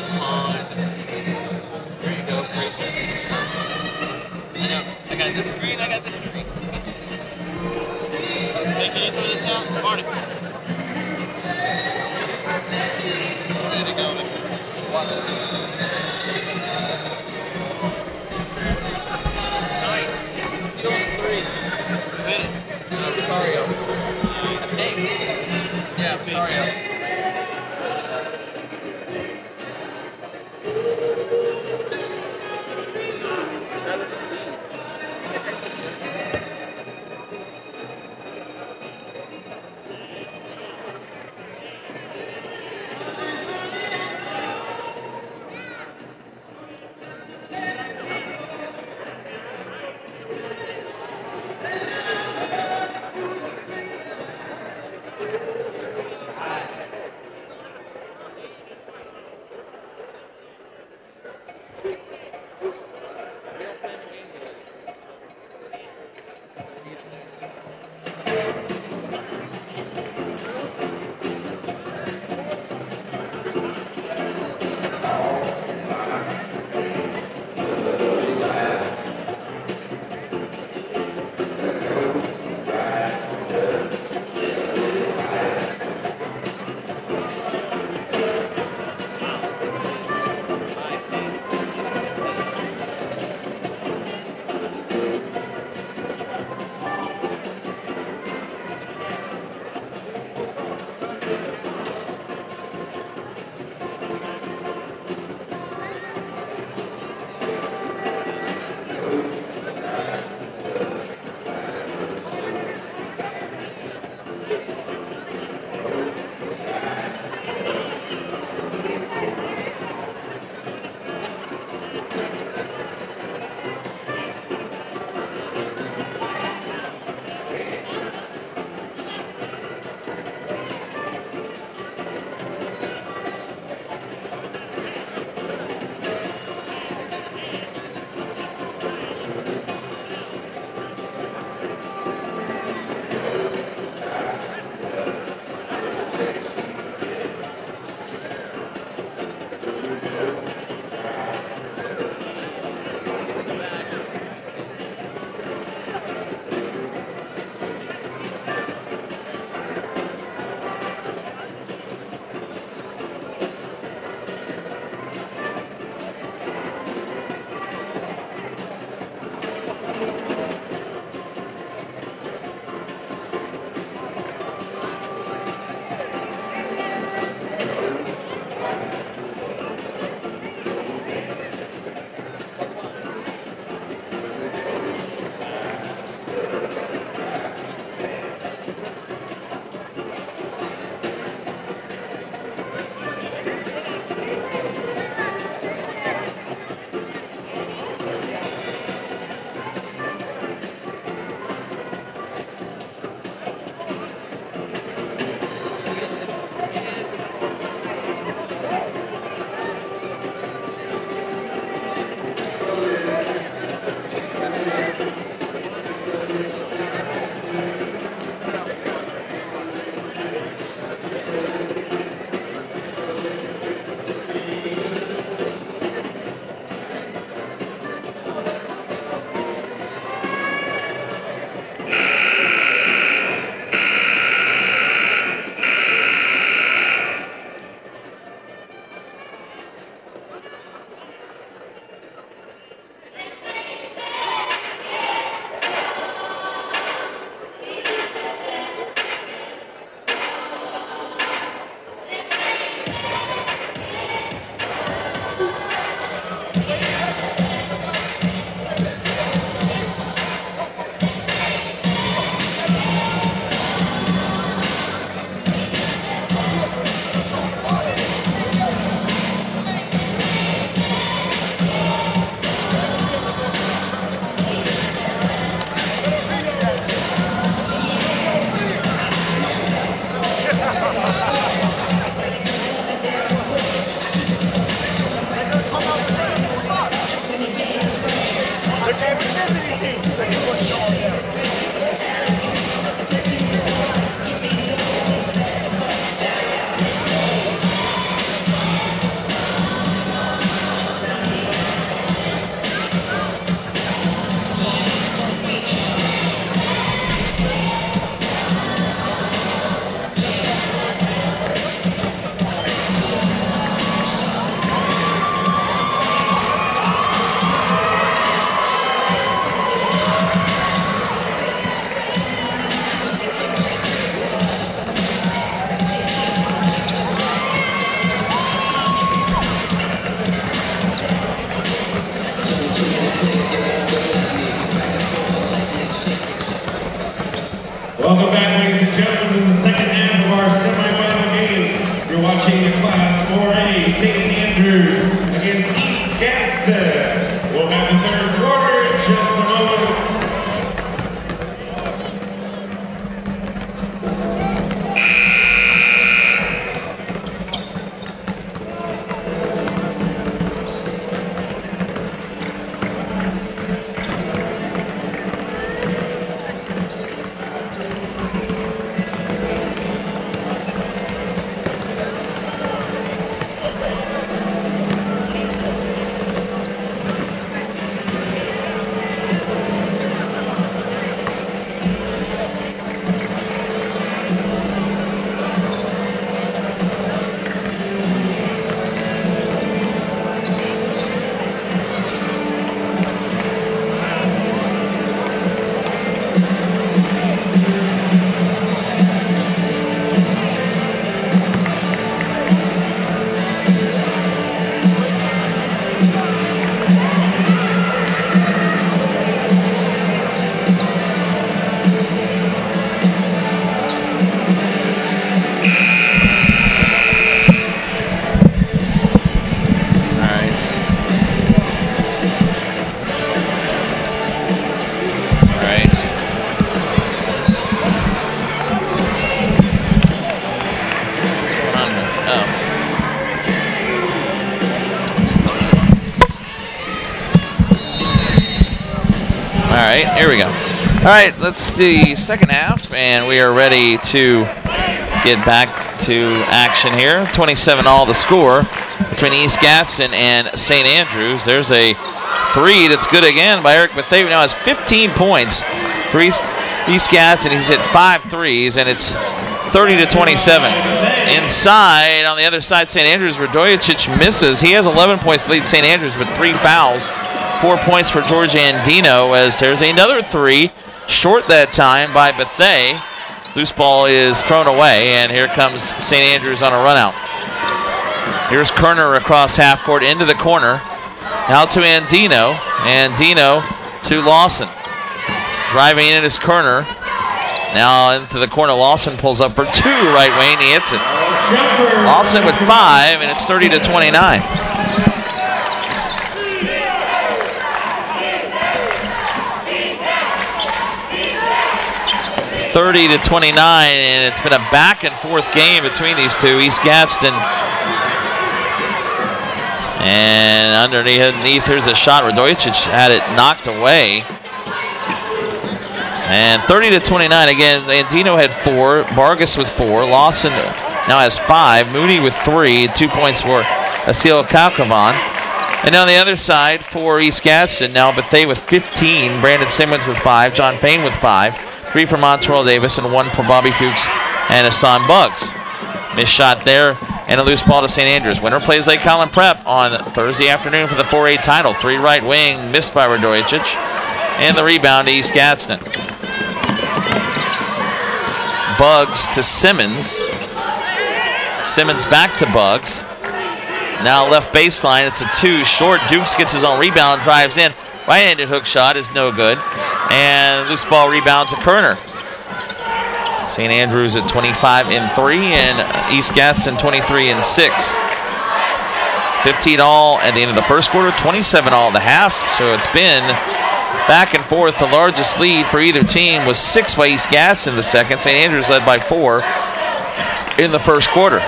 Come on. There you go. Great. I know. I got this screen. I got this screen. Hey, can you throw this out? Marty. Ready to go. Watch this. Nice. Stealing a 3. Hit it. Rosario. Hey. Yeah, Rosario. right. Here we go. All right, let's the second half, and we are ready to get back to action here. 27-all the score between East Gadsden and St. Andrews. There's a three that's good again by Eric Bethea. Now has 15 points for East Gadsden. He's hit 5 threes, and it's 30-27. Inside, on the other side, St. Andrews, Radojic misses. He has 11 points to lead St. Andrews with 3 fouls. 4 points for George Andino, as there's another three, short that time by Bethea. Loose ball is thrown away, and here comes St. Andrews on a run out. Here's Kerner across half court into the corner. Now to Andino. Andino to Lawson. Driving in is Kerner. Now into the corner, Lawson pulls up for 2 right wing. He hits it. Lawson with 5, and it's 30-29. And it's been a back and forth game between these two. East Gadsden. And underneath, here's a shot. Radojic had it knocked away. And 30-29 again. Andino had 4. Vargas with 4. Lawson now has 5. Moody with 3. 2 points for Asil Kalkovan. And on the other side for East Gadsden, now Bethea with 15. Brandon Simmons with 5. John Fain with 5. 3 for Montreal Davis and 1 for Bobby Fuchs and Hassan Buggs. Missed shot there and a loose ball to St. Andrews. Winner plays Lake Collin Prep on Thursday afternoon for the 4A title. 3 right wing, missed by Radojic. And the rebound to East Gadsden. Buggs to Simmons. Simmons back to Buggs. Now left baseline, it's a 2 short. Dukes gets his own rebound, drives in. Right-handed hook shot is no good. And loose ball rebound to Kerner. St. Andrews at 25-3 and East Gadsden 23-6. 15-all at the end of the first quarter, 27-all at the half. So it's been back and forth. The largest lead for either team was 6 by East Gadsden in the second. St. Andrews led by 4 in the first quarter.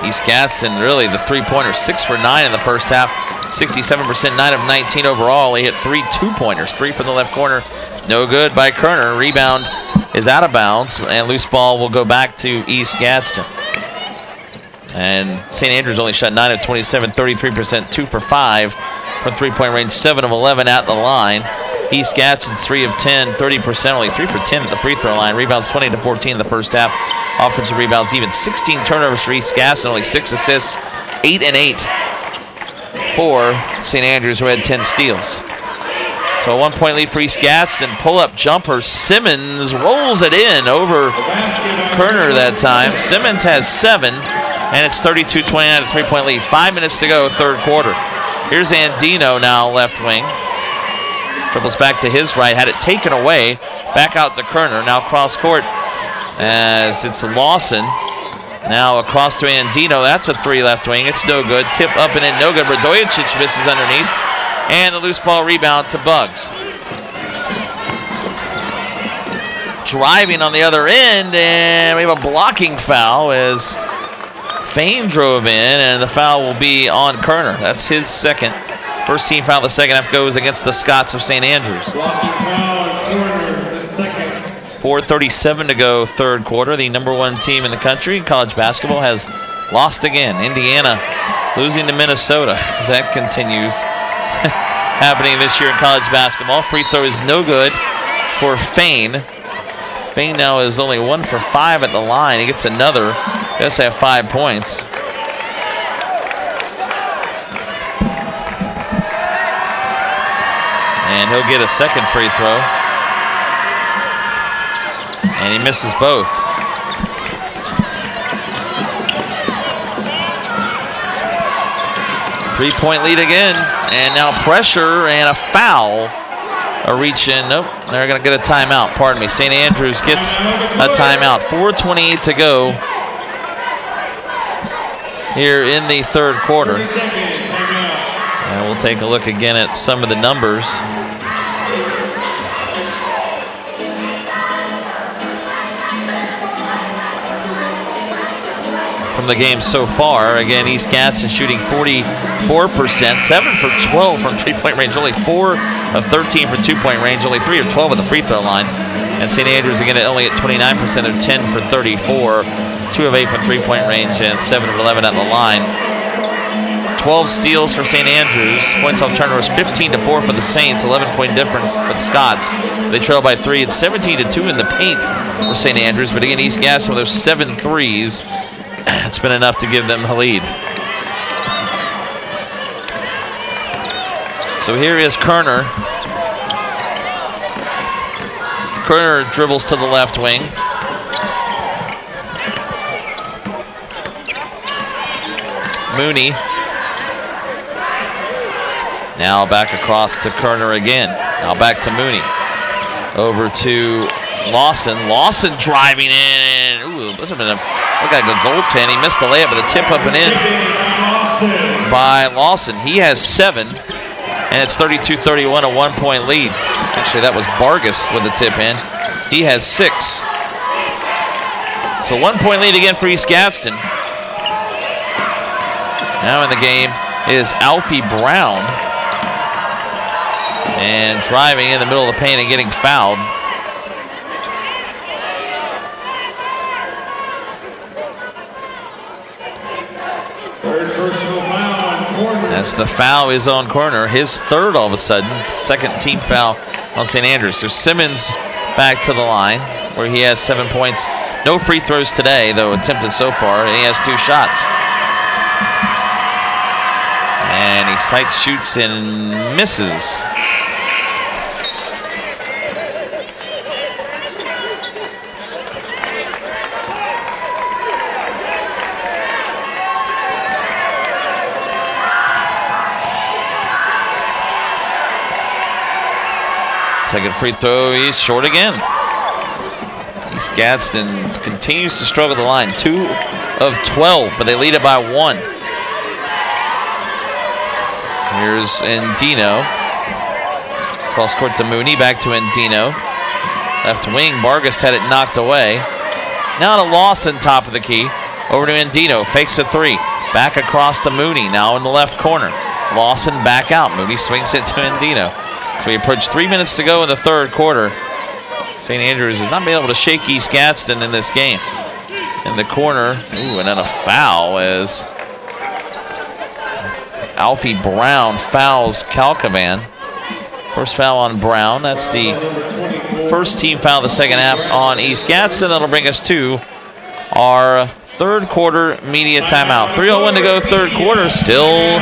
East Gadsden, really the three-pointers, 6 for 9 in the first half. 67%, 9 of 19 overall. He hit 3 two-pointers, 3 from the left corner. No good by Kerner. Rebound is out of bounds, and loose ball will go back to East Gadsden. And St. Andrews only shot 9 of 27, 33%, 2 for 5 from three-point range, 7 of 11 at the line. East Gadsden 3 of 10, 30%, only 3 for 10 at the free throw line. Rebounds 20-14 in the first half. Offensive rebounds even 16 turnovers for East Gadsden, only 6 assists, 8 and 8 for St. Andrews, who had 10 steals. So a 1-point lead for East Gadsden. Pull-up jumper. Simmons rolls it in over Kerner that time. Simmons has 7, and it's 32-29, a 3-point lead. 5 minutes to go, third quarter. Here's Andino now, left wing. Dribbles back to his right, had it taken away. Back out to Kerner, now cross court as it's Lawson. Now across to Andino, that's a 3 left wing, it's no good. Tip up and in, no good. Radojic misses underneath. And the loose ball rebound to Buggs. Driving on the other end, and we have a blocking foul as Fain drove in, and the foul will be on Kerner. That's his second. First team foul, the second half goes against the Scots of St. Andrews. Blocking foul, Kerner, the second. 4:37 to go, third quarter. The #1 team in the country, college basketball, has lost again. Indiana losing to Minnesota as that continues happening this year in college basketball. Free throw is no good for Fain. Fain now is only 1 for 5 at the line. He gets another. He does have 5 points. And he'll get a second free throw. And he misses both. Three-point lead again. And now pressure and a foul. A reach in. Nope. They're going to get a timeout. Pardon me. St. Andrews gets a timeout. 4:28 to go here in the third quarter. And we'll take a look again at some of the numbers. From the game so far. Again, East Gadsden shooting 44%, 7 for 12 from three-point range, only 4 of 13 from two-point range, only 3 of 12 at the free throw line. And St. Andrews again only at 29% of 10 for 34, 2 of 8 from three-point range, and 7 of 11 at the line. 12 steals for St. Andrews. Points off turnovers 15-4 for the Saints. 11-point difference for the Scots. They trail by 3. It's 17-2 in the paint for St. Andrews. But again, East Gadsden with those 7 threes, it's been enough to give them the lead. So here is Kerner. Kerner dribbles to the left wing. Mooney. Now back across to Kerner again. Now back to Mooney. Over to Lawson. Lawson driving in. Ooh, this has been a look like a goaltend. He missed the layup, but the tip up and in by Lawson. He has 7, and it's 32-31, a 1-point lead. Actually, that was Vargas with the tip in. He has 6. So 1-point lead again for East Gadsden. Now in the game is Alfie Brown. And driving in the middle of the paint and getting fouled. Third personal foul on Corner. As the foul is on Corner. His third all of a sudden. Second team foul on St. Andrews. So Simmons back to the line where he has 7 points. No free throws today, though attempted so far, and he has 2 shots. And he sights, shoots, and misses. Second free throw, he's short again. East Gadsden continues to struggle the line. 2 of 12, but they lead it by 1. Here's Endino. Cross court to Mooney, back to Endino. Left wing, Vargas had it knocked away. Now to Lawson, top of the key. Over to Endino, fakes a 3. Back across to Mooney, now in the left corner. Lawson back out, Mooney swings it to Endino. So we approach 3 minutes to go in the third quarter. St. Andrews has not been able to shake East Gadsden in this game. In the corner, ooh, and then a foul as Alfie Brown fouls Calcavan. First foul on Brown. That's the first team foul of the second half on East Gadsden. That'll bring us to our third quarter media timeout. 3:01 to go, third quarter. Still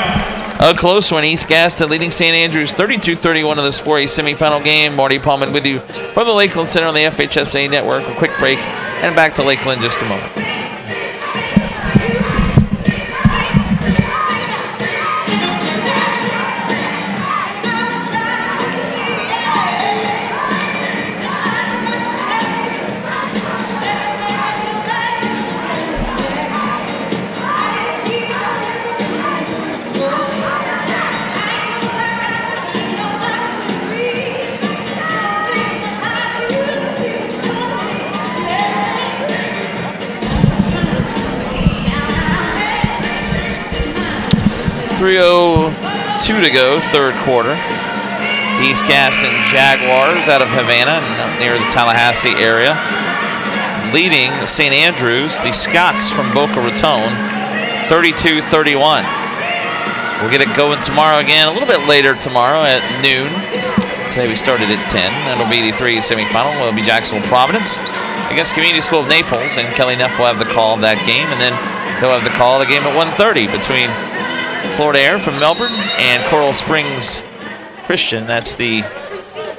a close one. East Gadsden leading St. Andrews 32-31 in this 4A semifinal game. Marty Paulman with you from the Lakeland Center on the FHSAA Network. A quick break and back to Lakeland in just a moment. .302 to go, third quarter. East Gadsden Jaguars out of Havana, near the Tallahassee area. Leading St. Andrews, the Scots from Boca Raton, 32-31. We'll get it going tomorrow again, a little bit later tomorrow at noon. Today we started at 10. That'll be the 3A semifinal. It'll be Jacksonville Providence against Community School of Naples, and Kelly Neff will have the call of that game, and then he'll have the call of the game at 1:30 between Florida Air from Melbourne and Coral Springs Christian. That's the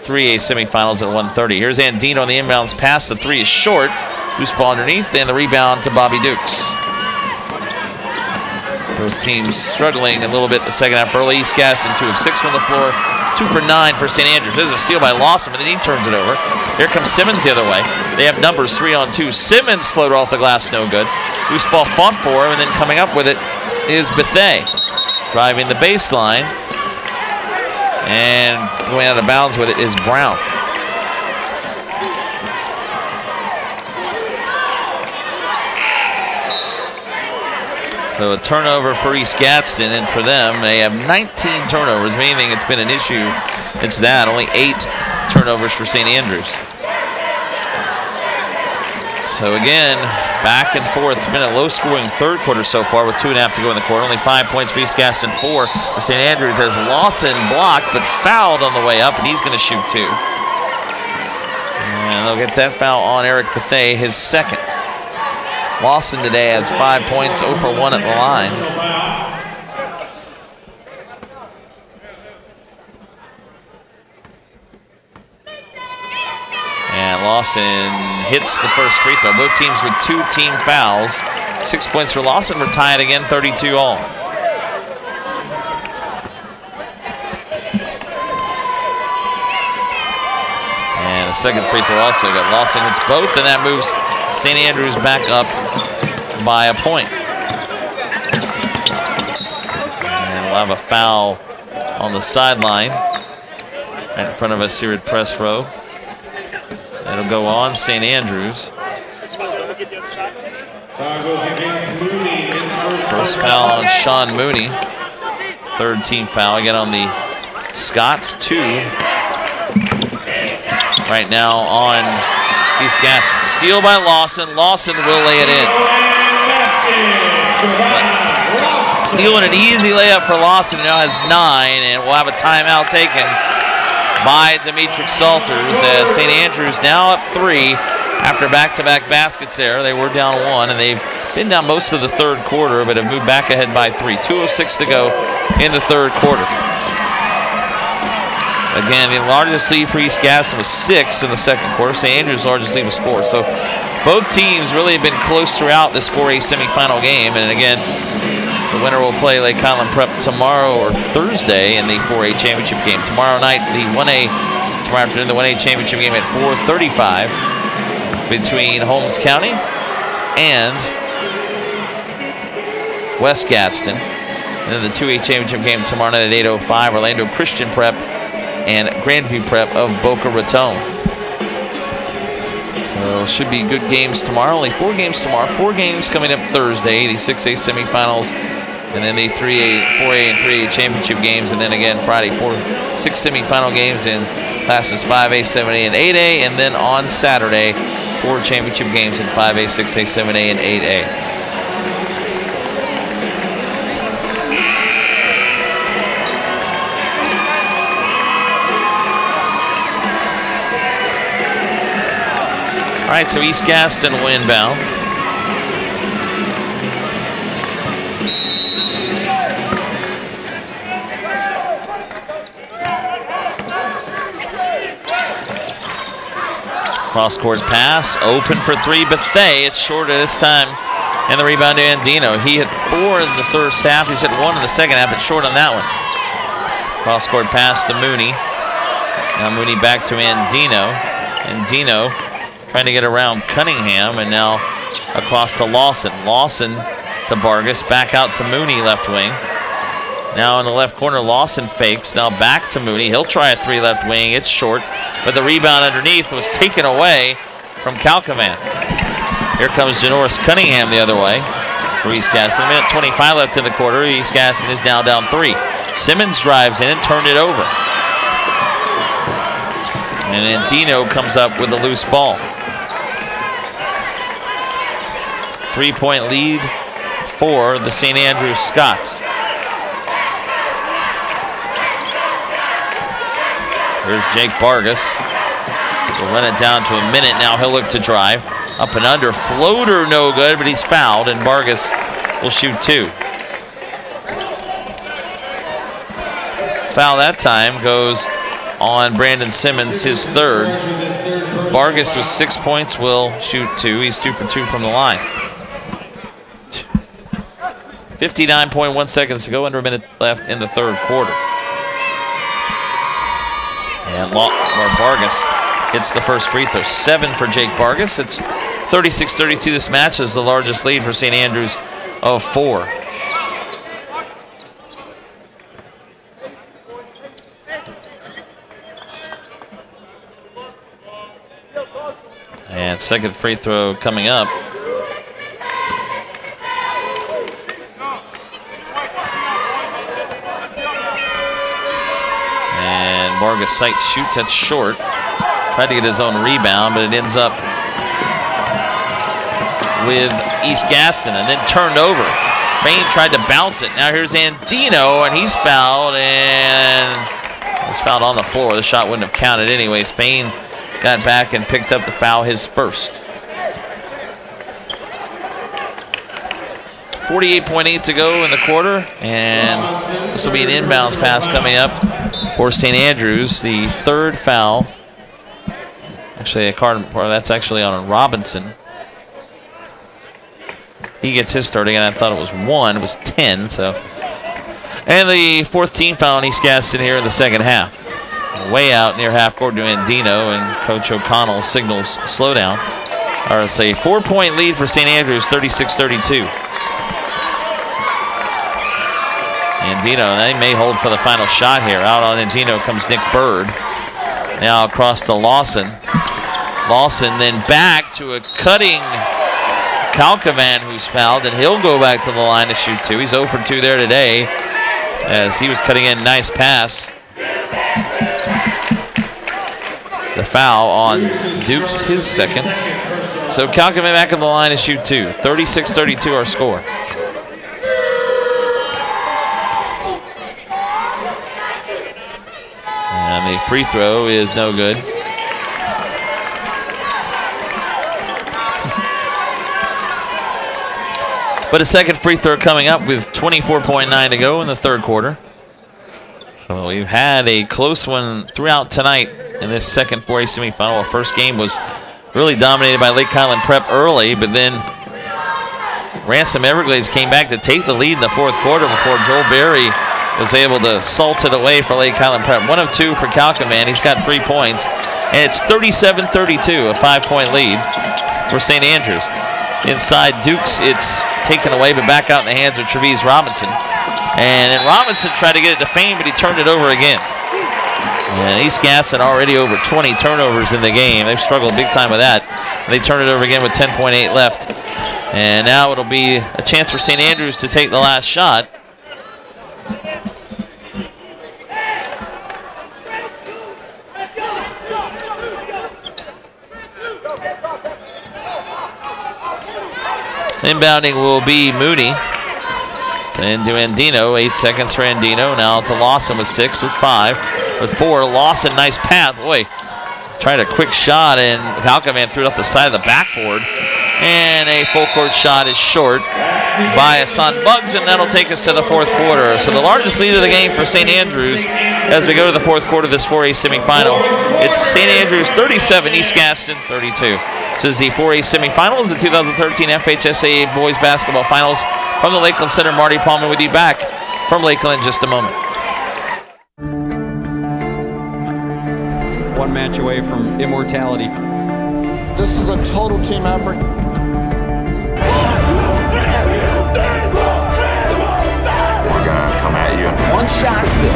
3A semifinals at 1:30. Here's Andino on the inbounds pass. The 3 is short. Loose ball underneath, and the rebound to Bobby Dukes. Both teams struggling a little bit the second half early. East Gadsden 2 of 6 from the floor, 2 for 9 for St. Andrews. There's a steal by Lawson, but then he turns it over. Here comes Simmons the other way. They have numbers 3-on-2. Simmons floater off the glass, no good. Loose ball fought for him, and then coming up with it is Bethea. Driving the baseline, and going out of bounds with it is Brown. So a turnover for East Gadsden, and for them, they have 19 turnovers. If anything, it's been an issue. It's that, only 8 turnovers for St. Andrews. So again, back and forth. It's been a low-scoring third quarter so far with 2.5 to go in the quarter. Only 5 points for East Gadsden, 4 for St. Andrews, as Lawson blocked but fouled on the way up, and he's going to shoot 2. And they'll get that foul on Eric Bethay, his second. Lawson today has 5 points, 0 for 1 at the line. And Lawson hits the first free throw. Both teams with 2 team fouls. 6 points for Lawson. We're tied again, 32 all. And the second free throw also got Lawson hits both, and that moves St. Andrews back up by a point. And we'll have a foul on the sideline right in front of us here at press row. That'll go on St. Andrews. First foul on Sean Mooney. Third team foul again on the Scots. 2 right now on East Gadsden. Steal by Lawson. Lawson will lay it in. Steal and an easy layup for Lawson. Now has 9, and we'll have a timeout taken by Demetric Salters, as St. Andrews now up 3 after back-to-back baskets there. They were down 1, and they've been down most of the third quarter, but have moved back ahead by 3. 2:06 to go in the third quarter. Again, the largest lead for East Gadsden was 6 in the second quarter. St. Andrews' largest lead was 4. So both teams really have been close throughout this 4A semifinal game. And again, the winner will play Lake Highland Prep tomorrow or Thursday in the 4A championship game. Tomorrow night, tomorrow afternoon, the 1A championship game at 4:35 between Holmes County and West Gadsden. And then the 2A championship game tomorrow night at 8:05, Orlando Christian Prep and Grandview Prep of Boca Raton. So should be good games tomorrow. Only 4 games tomorrow. 4 games coming up Thursday, the 6A semifinals, and then the 4A and 3A championship games, and then again Friday, 6 semifinal games in classes 5A, 7A, and 8A, and then on Saturday, 4 championship games in 5A, 6A, 7A, and 8A. All right, so East Gadsden will inbound. Cross-court pass, open for 3, Bethay. It's shorter this time, and the rebound to Andino. He hit 4 in the first half. He's hit 1 in the second half, but short on that one. Cross-court pass to Mooney. Now Mooney back to Andino. Andino trying to get around Cunningham, and now across to Lawson. Lawson to Vargas, back out to Mooney, left wing. Now in the left corner, Lawson fakes. Now back to Mooney. He'll try a 3 left wing. It's short, but the rebound underneath was taken away from Calcavan. Here comes Janoris Cunningham the other way for East Gadsden. A minute 25 left in the quarter. East Gadsden is now down 3. Simmons drives in and turned it over. And Andino comes up with a loose ball. 3-point lead for the St. Andrews Scots. Here's Jake Vargas. We'll run it down to a minute now. He'll look to drive. Up and under. Floater no good, but he's fouled, and Vargas will shoot 2. Foul that time goes on Brandon Simmons, his 3rd. Vargas with 6 points will shoot 2. He's 2 for 2 from the line. 59.1 seconds to go, under a minute left in the third quarter. And Vargas hits the first free throw. 7 for Jake Vargas. It's 36-32. This match is the largest lead for St. Andrews of 4. And second free throw coming up. Vargas Sites shoots at short. Tried to get his own rebound, but it ends up with East Gadsden and then turned over. Fain tried to bounce it. Now here's Andino, and he's fouled, and was fouled on the floor. The shot wouldn't have counted anyways. Fain got back and picked up the foul, his first. 48.8 to go in the quarter, and this will be an inbounds pass coming up for St. Andrews. The third foul. Actually, a card, that's actually on Robinson. He gets his start again. I thought it was 1. It was 10. So, and the fourth team foul on East Gadsden here in the second half. Way out near half court to Andino, and Coach O'Connell signals slowdown. Or it's a 4-point lead for St. Andrews, 36-32. Andino, they may hold for the final shot here. Out on Andino comes Nick Bird. Now across to Lawson. Lawson then back to a cutting Kalkovan, who's fouled, and he'll go back to the line to shoot 2. He's 0 for 2 there today as he was cutting in. Nice pass. The foul on Dukes, his second. So Kalkovan back on the line to shoot 2. 36-32 our score. And the free throw is no good. But a second free throw coming up with 24.9 to go in the third quarter. So we've had a close one throughout tonight in this second 4A semifinal. Our first game was really dominated by Lake Highland Prep early, but then Ransom Everglades came back to take the lead in the fourth quarter before Joel Berry was able to salt it away for Lake Highland Prep. 1 of 2 for Kalkovan. He's got 3 points. And it's 37-32, a 5-point lead for St. Andrews. Inside Dukes, it's taken away, but back out in the hands of Trevis Robinson. And then Robinson tried to get it to Fain, but he turned it over again. And East Gadsden already over 20 turnovers in the game. They've struggled big time with that. And they turned it over again with 10.8 left. And now it'll be a chance for St. Andrews to take the last shot. Inbounding will be Mooney. Into Andino, 8 seconds for Andino. Now to Lawson with 6, with 5, with 4. Lawson, nice pass. Boy, tried a quick shot, and Kalkovan threw it off the side of the backboard. And a full court shot is short by Hassan Buggs, and that'll take us to the fourth quarter. So the largest lead of the game for St. Andrews as we go to the fourth quarter of this 4A semifinal. It's St. Andrews 37, East Gadsden 32. This is the 4A semifinals, the 2013 FHSAA Boys Basketball Finals. From the Lakeland Center, Marty Palmer with you back from Lakeland in just a moment. One match away from immortality. This is a total team effort. We're gonna come at you. One shot at this.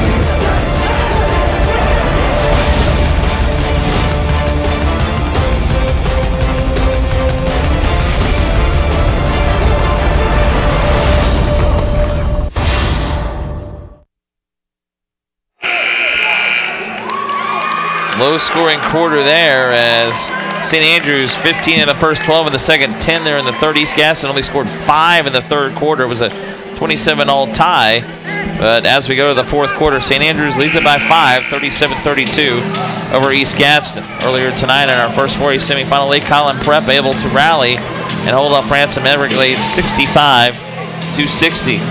Low-scoring quarter there as St. Andrews 15 in the first 12 in the second, 10 there in the third. East Gadsden only scored 5 in the third quarter. It was a 27-all tie. But as we go to the fourth quarter, St. Andrews leads it by 5, 37-32 over East Gadsden. Earlier tonight in our first 4A semifinal, Lake Highland Prep able to rally and hold off Ransom Everglades 65-60.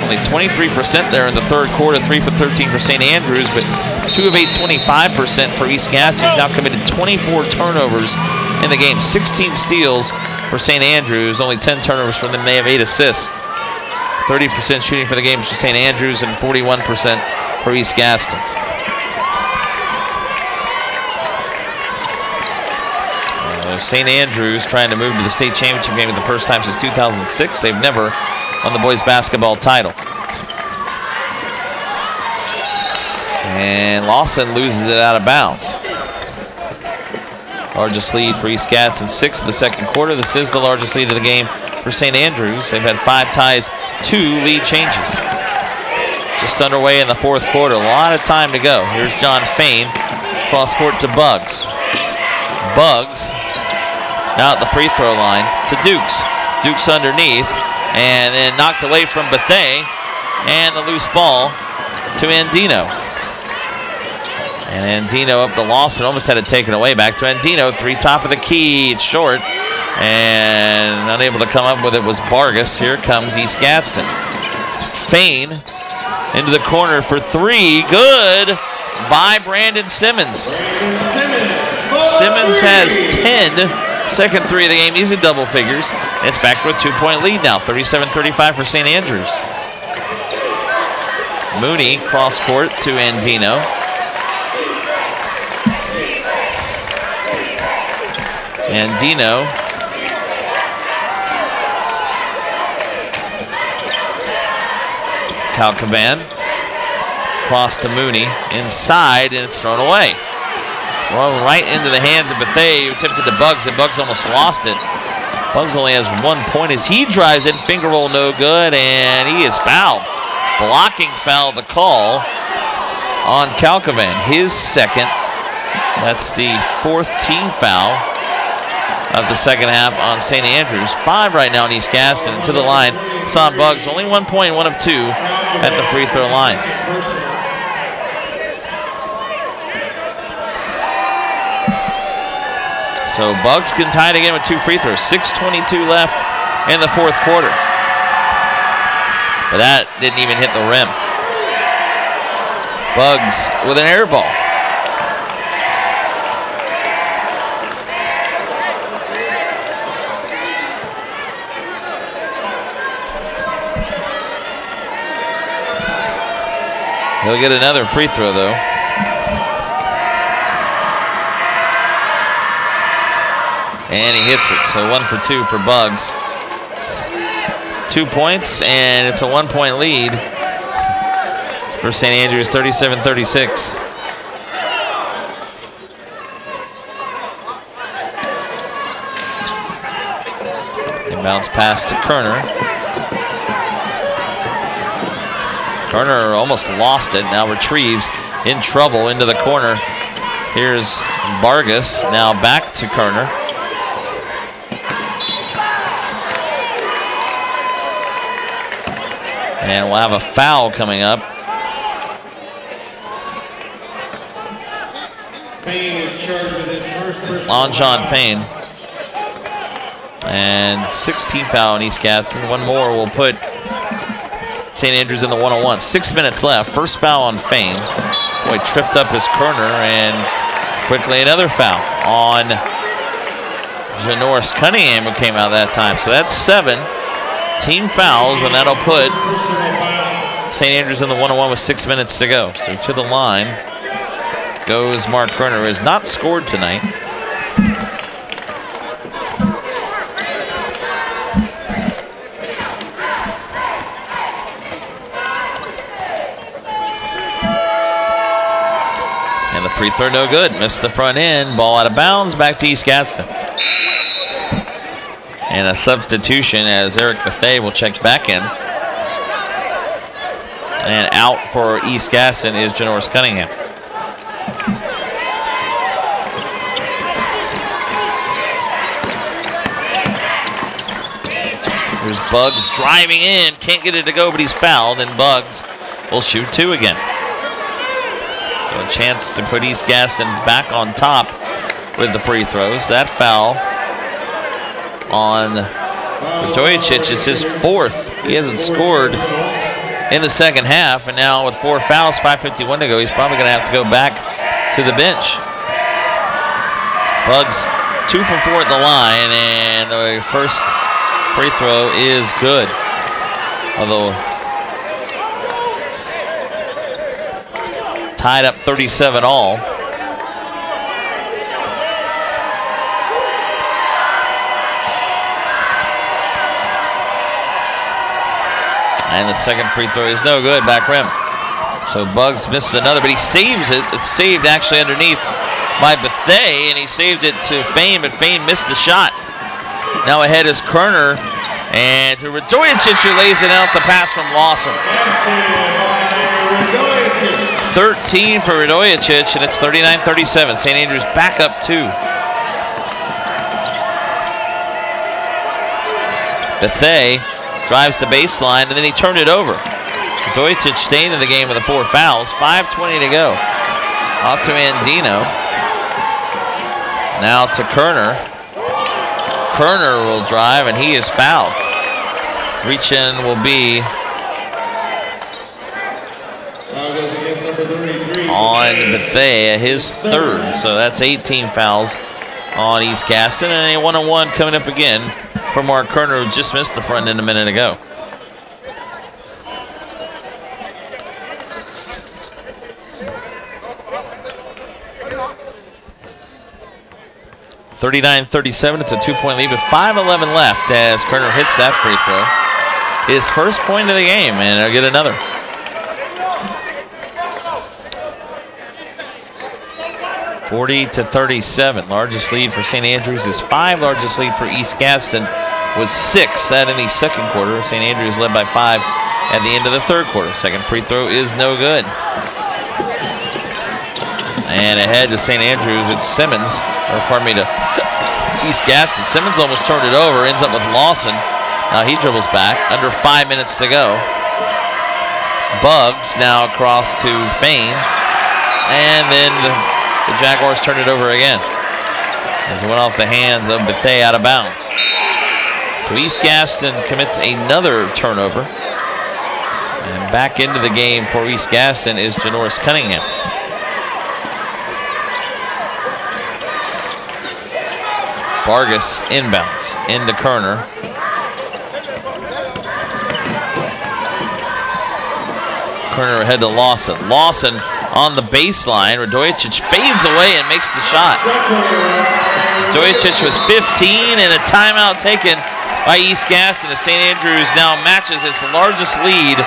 Only 23% there in the third quarter, 3 for 13 for St. Andrews, but 2 of 8, 25% for East Gadsden, who's now committed 24 turnovers in the game. 16 steals for St. Andrews, only 10 turnovers for them. They have 8 assists. 30% shooting for the game for St. Andrews and 41% for East Gadsden. St. Andrews trying to move to the state championship game for the first time since 2006. They've never won the boys basketball title. And Lawson loses it out of bounds. Largest lead for East Gadsden, 6 of the second quarter. This is the largest lead of the game for St. Andrews. They've had 5 ties, 2 lead changes. Just underway in the fourth quarter. A lot of time to go. Here's John Fain. Cross court to Buggs. Buggs now at the free throw line to Dukes. Dukes underneath. And then knocked away from Bethea. And the loose ball to Andino. And Andino up to Lawson. Almost had it taken away. Back to Andino. Three top of the key. It's short. And unable to come up with it was Vargas. Here comes East Gadsden. Fain into the corner for three. Good by Brandon Simmons. Simmons has 10. Second three of the game. He's in double figures. It's back to a 2-point lead now. 37-35 for St. Andrews. Mooney cross court to Andino. Andino Calcavan cross to Mooney inside, and it's thrown away. Well, right into the hands of Bethea, who tipped it to Buggs, and Buggs almost lost it. Buggs only has 1 point as he drives in. Finger roll no good, and he is fouled. Blocking foul, the call on Calcavan. His second. That's the fourth team foul of the second half on St. Andrews. 5 right now in East Gadsden. To the line, Son Buggs, only 1 point, 1 of 2 at the free throw line. So Buggs can tie it again with 2 free throws. 6:22 left in the fourth quarter. But that didn't even hit the rim. Buggs with an air ball. He'll get another free throw, though. And he hits it, so 1 for 2 for Buggs. 2 points, and it's a 1-point lead for St. Andrews, 37-36. Inbounds pass to Kerner. Kerner almost lost it, now retrieves, in trouble, into the corner. Here's Vargas, now back to Kerner. And we'll have a foul coming up. On John Fain. And 16 foul in East Gadsden. One more will put St. Andrews in the 1-on-1. 6 minutes left. First foul on Fain. Boy, tripped up his Kerner, and quickly another foul on Janoris Cunningham, who came out that time. So that's 7 team fouls, and that'll put St. Andrews in the 1-on-1 with 6 minutes to go. So to the line goes Mark Kerner, who has not scored tonight. And the free throw no good. Missed the front end. Ball out of bounds. Back to East Gadsden. And a substitution as Eric Bethea will check back in. And out for East Gadsden is Janoris Cunningham. Here's Buggs driving in. Can't get it to go, but he's fouled, and Buggs will shoot 2 again. So a chance to put East Gadsden back on top with the free throws. That foul on Vujicic is his 4th. He hasn't scored in the second half, and now with 4 fouls, 5:51 to go, he's probably going to have to go back to the bench. Buggs 2 for 4 at the line, and the first free throw is good. Although tied up 37 all. And the second free throw is no good, back rim. So Buggs misses another, but he saves it. It's saved actually underneath by Bethea, and he saved it to Fain, but Fain missed the shot. Now ahead is Kerner And to Radojicic, who lays it out, the pass from Lawson. 13 for Radojicic, and it's 39-37. St. Andrews back up 2. Bethea drives the baseline, and then he turned it over. Radojicic staying in the game with the 4 fouls. 5:20 to go. Off to Andino. Now to Kerner. Kerner will drive, and he is fouled. Reach in will be on Bethea, his 3rd. So that's 18 fouls on East Gadsden, and a 1-on-1 coming up again for Mark Kerner, who just missed the front end a minute ago. (39-37). It's a 2-point lead with 5:11 left as Kerner hits that free throw. His first point of the game, and he'll get another. (40-37). Largest lead for St. Andrews is 5. Largest lead for East Gadsden was 6. That in the second quarter. St. Andrews led by 5 at the end of the third quarter. Second free throw is no good. And ahead to St. Andrews, it's Simmons, or pardon me, to East Gadsden. Simmons almost turned it over, ends up with Lawson. Now he dribbles back, under 5 minutes to go. Buggs now across to Fain, and then the Jaguars turn it over again as it went off the hands of Bethea out of bounds. So East Gadsden commits another turnover, and back into the game for East Gadsden is Janoris Cunningham. Vargas inbounds into Kerner. Kerner ahead to Lawson. Lawson on the baseline. Radojicic fades away and makes the shot. Radojicic with 15 and a timeout taken by East Gadsden as St. Andrews now matches its largest lead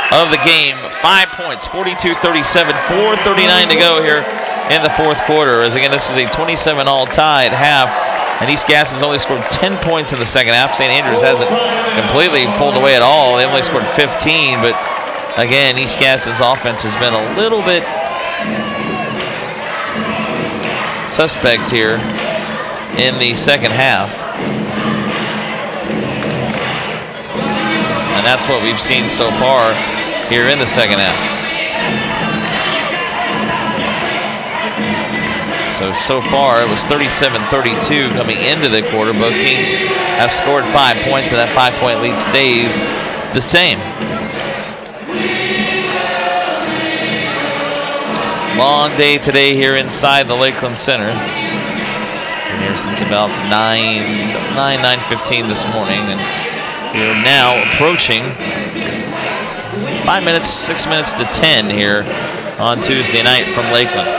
of the game. 5 points, 42-37, 4:39 to go here in the fourth quarter. As again, this was a 27-all tie at half. And East Gadsden's only scored 10 points in the second half. St. Andrews hasn't completely pulled away at all. They only scored 15, but again, East Gadsden's offense has been a little bit suspect here in the second half. And that's what we've seen so far here in the second half. So far, it was 37-32 coming into the quarter. Both teams have scored 5 points, and that 5-point lead stays the same. Long day today here inside the Lakeland Center. Been here since about 9:15 this morning, and we're now approaching 6 minutes to 10 here on Tuesday night from Lakeland.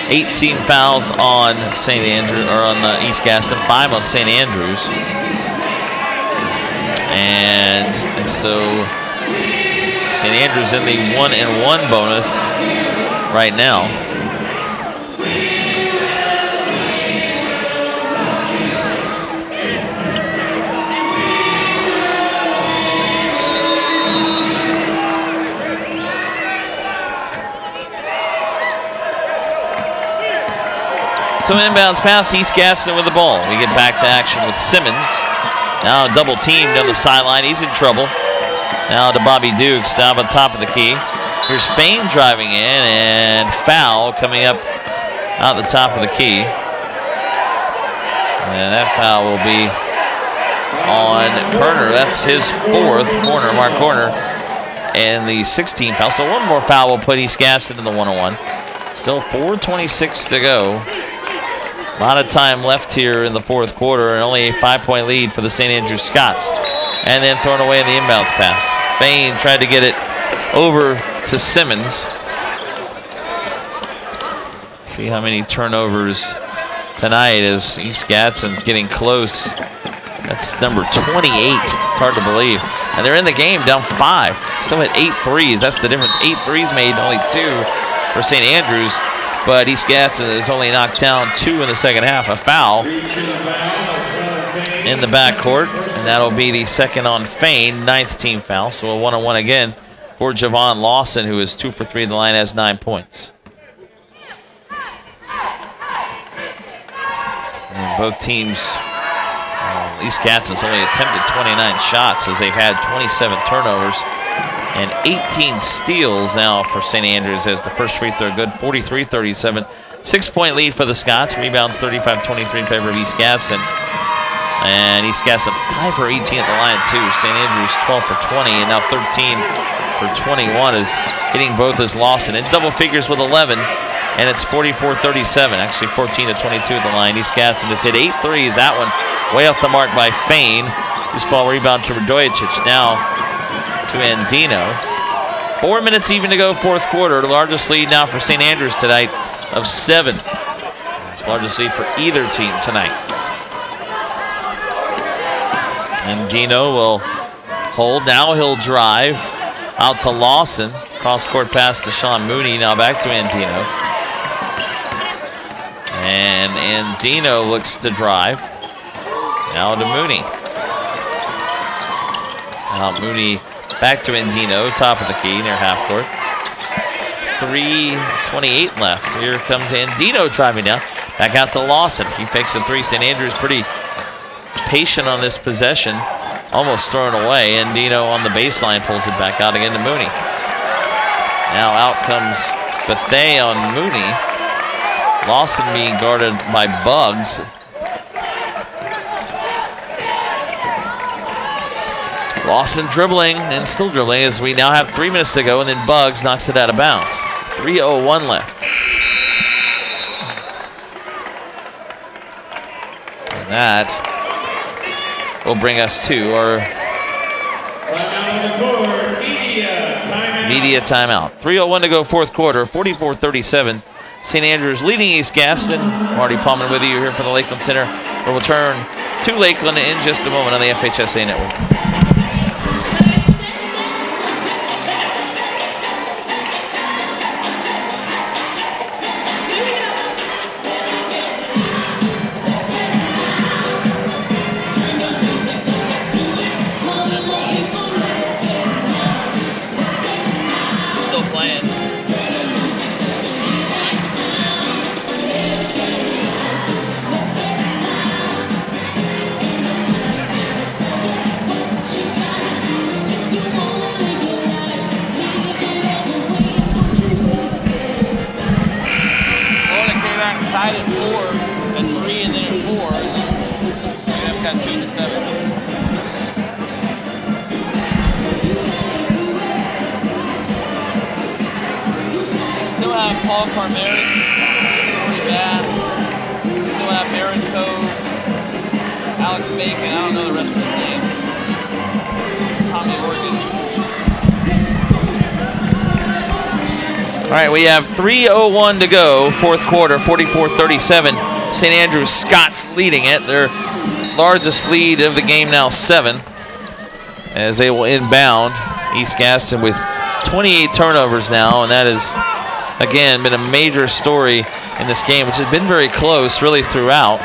$18 fouls on St. Andrews, or on East Gadsden, 5 on St. Andrews. And so St. Andrews in the 1-and-1 bonus right now. Some inbounds pass, East Gadsden with the ball. We get back to action with Simmons. Now double teamed on the sideline. He's in trouble. Now to Bobby Dukes down on top of the key. Here's Fain driving in, and foul coming up out the top of the key. And that foul will be on Kerner. That's his 4th corner, Mark Kerner, and the 16th foul. So one more foul will put East Gadsden in the 1-on-1. Still 4:26 to go. A lot of time left here in the fourth quarter, and only a 5-point lead for the St. Andrews Scots. And then thrown away in the inbounds pass. Fain tried to get it over to Simmons. See how many turnovers tonight as East Gadsden's getting close. That's number 28 It's hard to believe. And they're in the game down 5. Still hit 8 threes. That's the difference. 8 threes made, only 2 for St. Andrews. But East Gadsden has only knocked down 2 in the second half. A foul in the backcourt. And that'll be the second on Fane, 9th team foul. So a 1-on-1 again for Javon Lawson, who is 2 for 3 at the line, has 9 points. And both teams, East Gadsden's only attempted 29 shots as they've had 27 turnovers and 18 steals now for St. Andrews as the first free throw good, 43-37. 6-point lead for the Scots. Rebounds 35-23 in favor of East Gadsden. And East Gadsden tied for 18 at the line too. St. Andrews 12 for 20 and now 13 for 21 is hitting both as Lawson in double figures with 11. And it's 44-37, actually 14-22 at the line. East Gadsden has hit 8 threes. That one way off the mark by Fane. Loose ball rebound to Radojicic. Now to Andino. 4 minutes even to go, fourth quarter. The largest lead now for St. Andrews tonight of 7. It's the largest lead for either team tonight. Andino will hold. Now he'll drive out to Lawson. Cross-court pass to Sean Mooney. Now back to Andino. And Andino looks to drive. Now to Mooney. Now Mooney back to Andino, top of the key near half court. 3:28 left. Here comes Andino driving down. Back out to Lawson. He fakes a 3. St. Andrews pretty patient on this possession. Almost thrown away. Andino on the baseline pulls it back out again to Mooney. Now out comes Bethea on Mooney. Lawson being guarded by Bugs. Lawson dribbling and still dribbling as we now have 3 minutes to go, and then Bugs knocks it out of bounds. 3:01 left. And that will bring us to our media timeout. 3:01 to go, fourth quarter, 44-37. St. Andrews leading East Gadsden. Marty Palman with you here from the Lakeland Center. We'll return to Lakeland in just a moment on the FHSAA Network. All right, we have 3:01 to go, fourth quarter, 44-37. St. Andrews Scots leading it. Their largest lead of the game now, 7, as they will inbound East Gadsden with 28 turnovers now, and that has, again, been a major story in this game, which has been very close really throughout.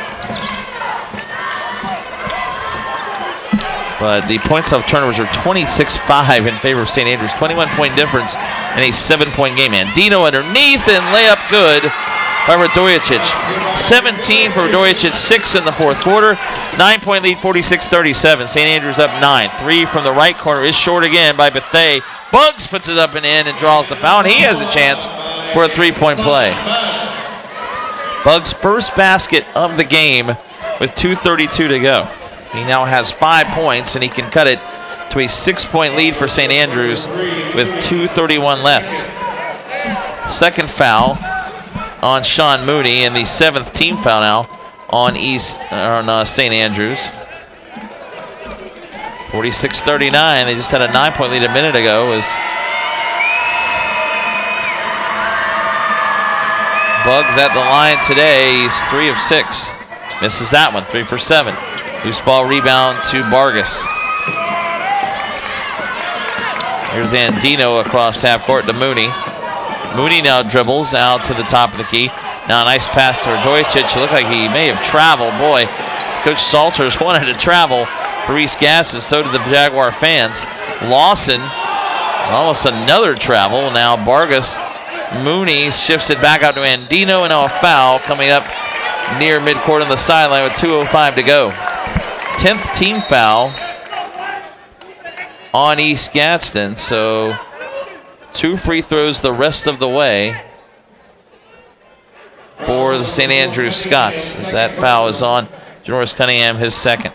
But the points off turnovers are 26-5 in favor of St. Andrews. 21-point difference in a 7-point game. Andino underneath and layup good by Radojicic. 17 for Radojicic, 6 in the fourth quarter. 9-point lead, 46-37. St. Andrews up 9. 3 from the right corner is short again by Bethea. Bugs puts it up and in and draws the foul. And he has a chance for a 3-point play. Bugs' first basket of the game with 2:32 to go. He now has 5 points, and he can cut it to a 6-point lead for St. Andrews with 2:31 left. Second foul on Sean Mooney, and the 7th team foul now on St. Andrews. 46-39. They just had a 9-point lead a minute ago. As Bugs at the line today, he's 3 of 6. Misses that one, 3 for 7. Loose ball rebound to Vargas. Here's Andino across half court to Mooney. Mooney now dribbles out to the top of the key. Now a nice pass to Radojicic. Looked like he may have traveled. Boy, Coach Salters wanted to travel for East Gadsden. So did the Jaguar fans. Lawson, almost another travel. Now Vargas, Mooney shifts it back out to Andino, and now a foul coming up near midcourt on the sideline with 2:05 to go. 10th team foul on East Gadsden, so 2 free throws the rest of the way for the St. Andrews Scots, as that foul is on Janoris Cunningham, his second.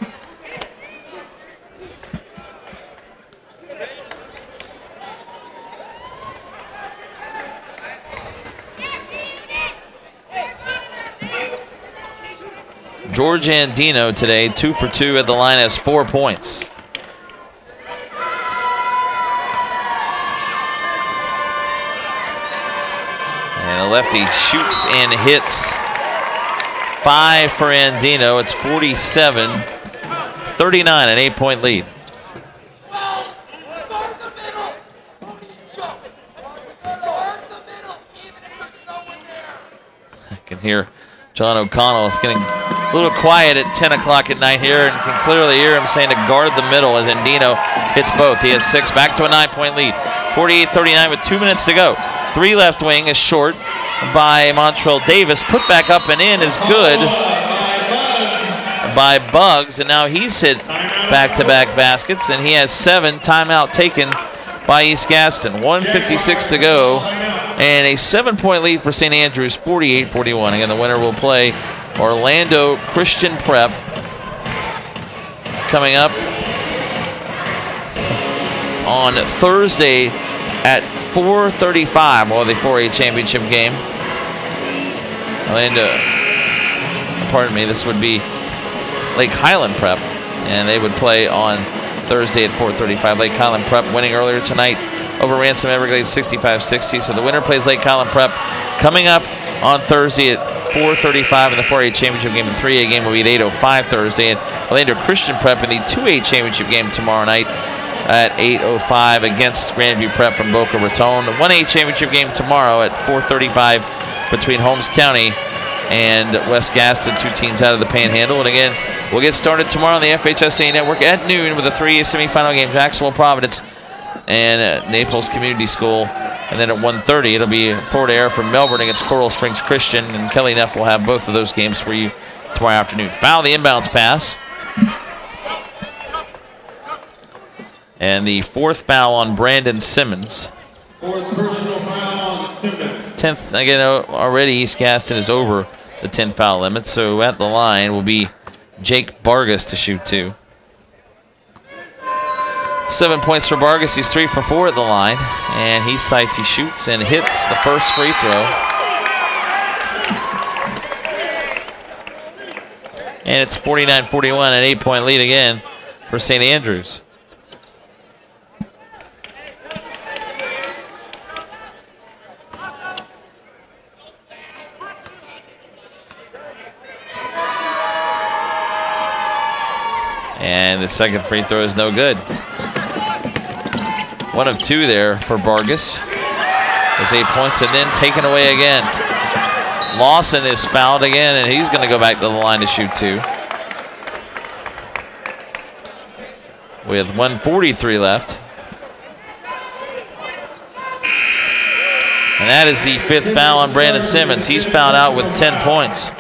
George Andino today, 2 for 2 at the line, has 4 points. And the lefty shoots and hits. 5 for Andino. It's 47-39, an 8-point lead. I can hear John O'Connell. It's getting a little quiet at 10 o'clock at night here, and can clearly hear him saying to guard the middle as Andino hits both. He has 6, back to a 9-point lead. 48-39 with 2 minutes to go. 3 left wing is short by Montrell Davis. Put back up and in is good by Buggs, and now he's hit back-to-back baskets, and he has 7. Timeout taken by East Gadsden. 1:56 to go, and a 7-point lead for St. Andrews, 48-41. Again, the winner will play Orlando Christian Prep coming up on Thursday at 4:35, the 4A championship game. This would be Lake Highland Prep, and they would play on Thursday at 4:35. Lake Highland Prep winning earlier tonight over Ransom Everglades 65-60. So the winner plays Lake Highland Prep coming up on Thursday at 4:35 in the 4A championship game. The 3A game will be at 8:05 Thursday. And Orlando Christian Prep in the 2A championship game tomorrow night at 8:05 against Grandview Prep from Boca Raton. The 1A championship game tomorrow at 4:35 between Holmes County and West Gadsden, 2 teams out of the Panhandle. And again, we'll get started tomorrow on the FHSAA Network at noon with a 3A semifinal game, Jacksonville Providence and Naples Community School. And then at 1:30, it'll be Florida Air from Melbourne against Coral Springs Christian, and Kelly Neff will have both of those games for you tomorrow afternoon. Foul the inbounds pass. And the 4th foul on Brandon Simmons. 4th personal foul on Simmons. 10th, again, already East Gadsden is over the 10 foul limit, so at the line will be Jake Vargas to shoot 2. 7 points for Vargas. He's 3 for 4 at the line, and he shoots and hits the first free throw. And it's 49-41, an 8-point lead again for St. Andrews. And the second free throw is no good. 1 of 2 there for Vargas. There's 8 points and then taken away again. Lawson is fouled again, and he's going to go back to the line to shoot 2. With 1:43 left. And that is the 5th foul on Brandon Simmons. He's fouled out with 10 points,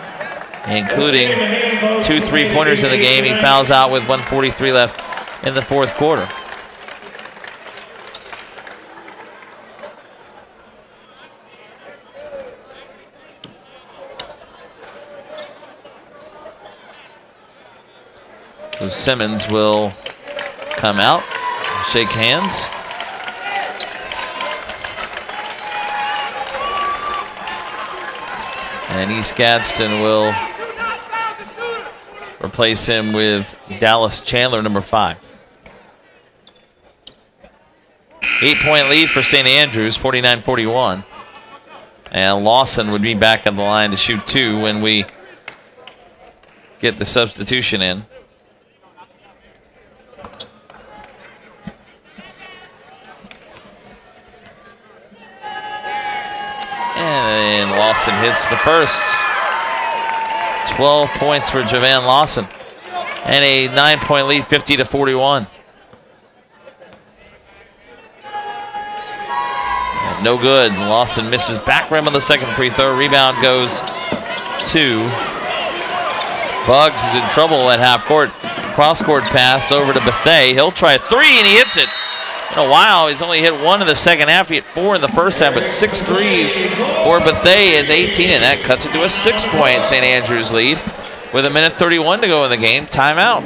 including 2 3-pointers in the game. He fouls out with 1:43 left in the 4th quarter. So Simmons will come out, shake hands. And East Gadsden will replace him with Dallas Chandler, number 5. 8-point lead for St. Andrews, 49-41. And Lawson would be back on the line to shoot 2 when we get the substitution in. And Lawson hits the first. 12 points for Javan Lawson. And a 9-point lead, 50-41. No good. Lawson misses back rim on the second free throw. Rebound goes to Bugs, is in trouble at half court. Cross-court pass over to Bethea. He'll try a three, and he hits it. In a while, he's only hit one in the second half. He hit 4 in the first half, but 6 threes for Bethea is 18, and that cuts it to a 6-point St. Andrews lead with 1:31 to go in the game. Timeout.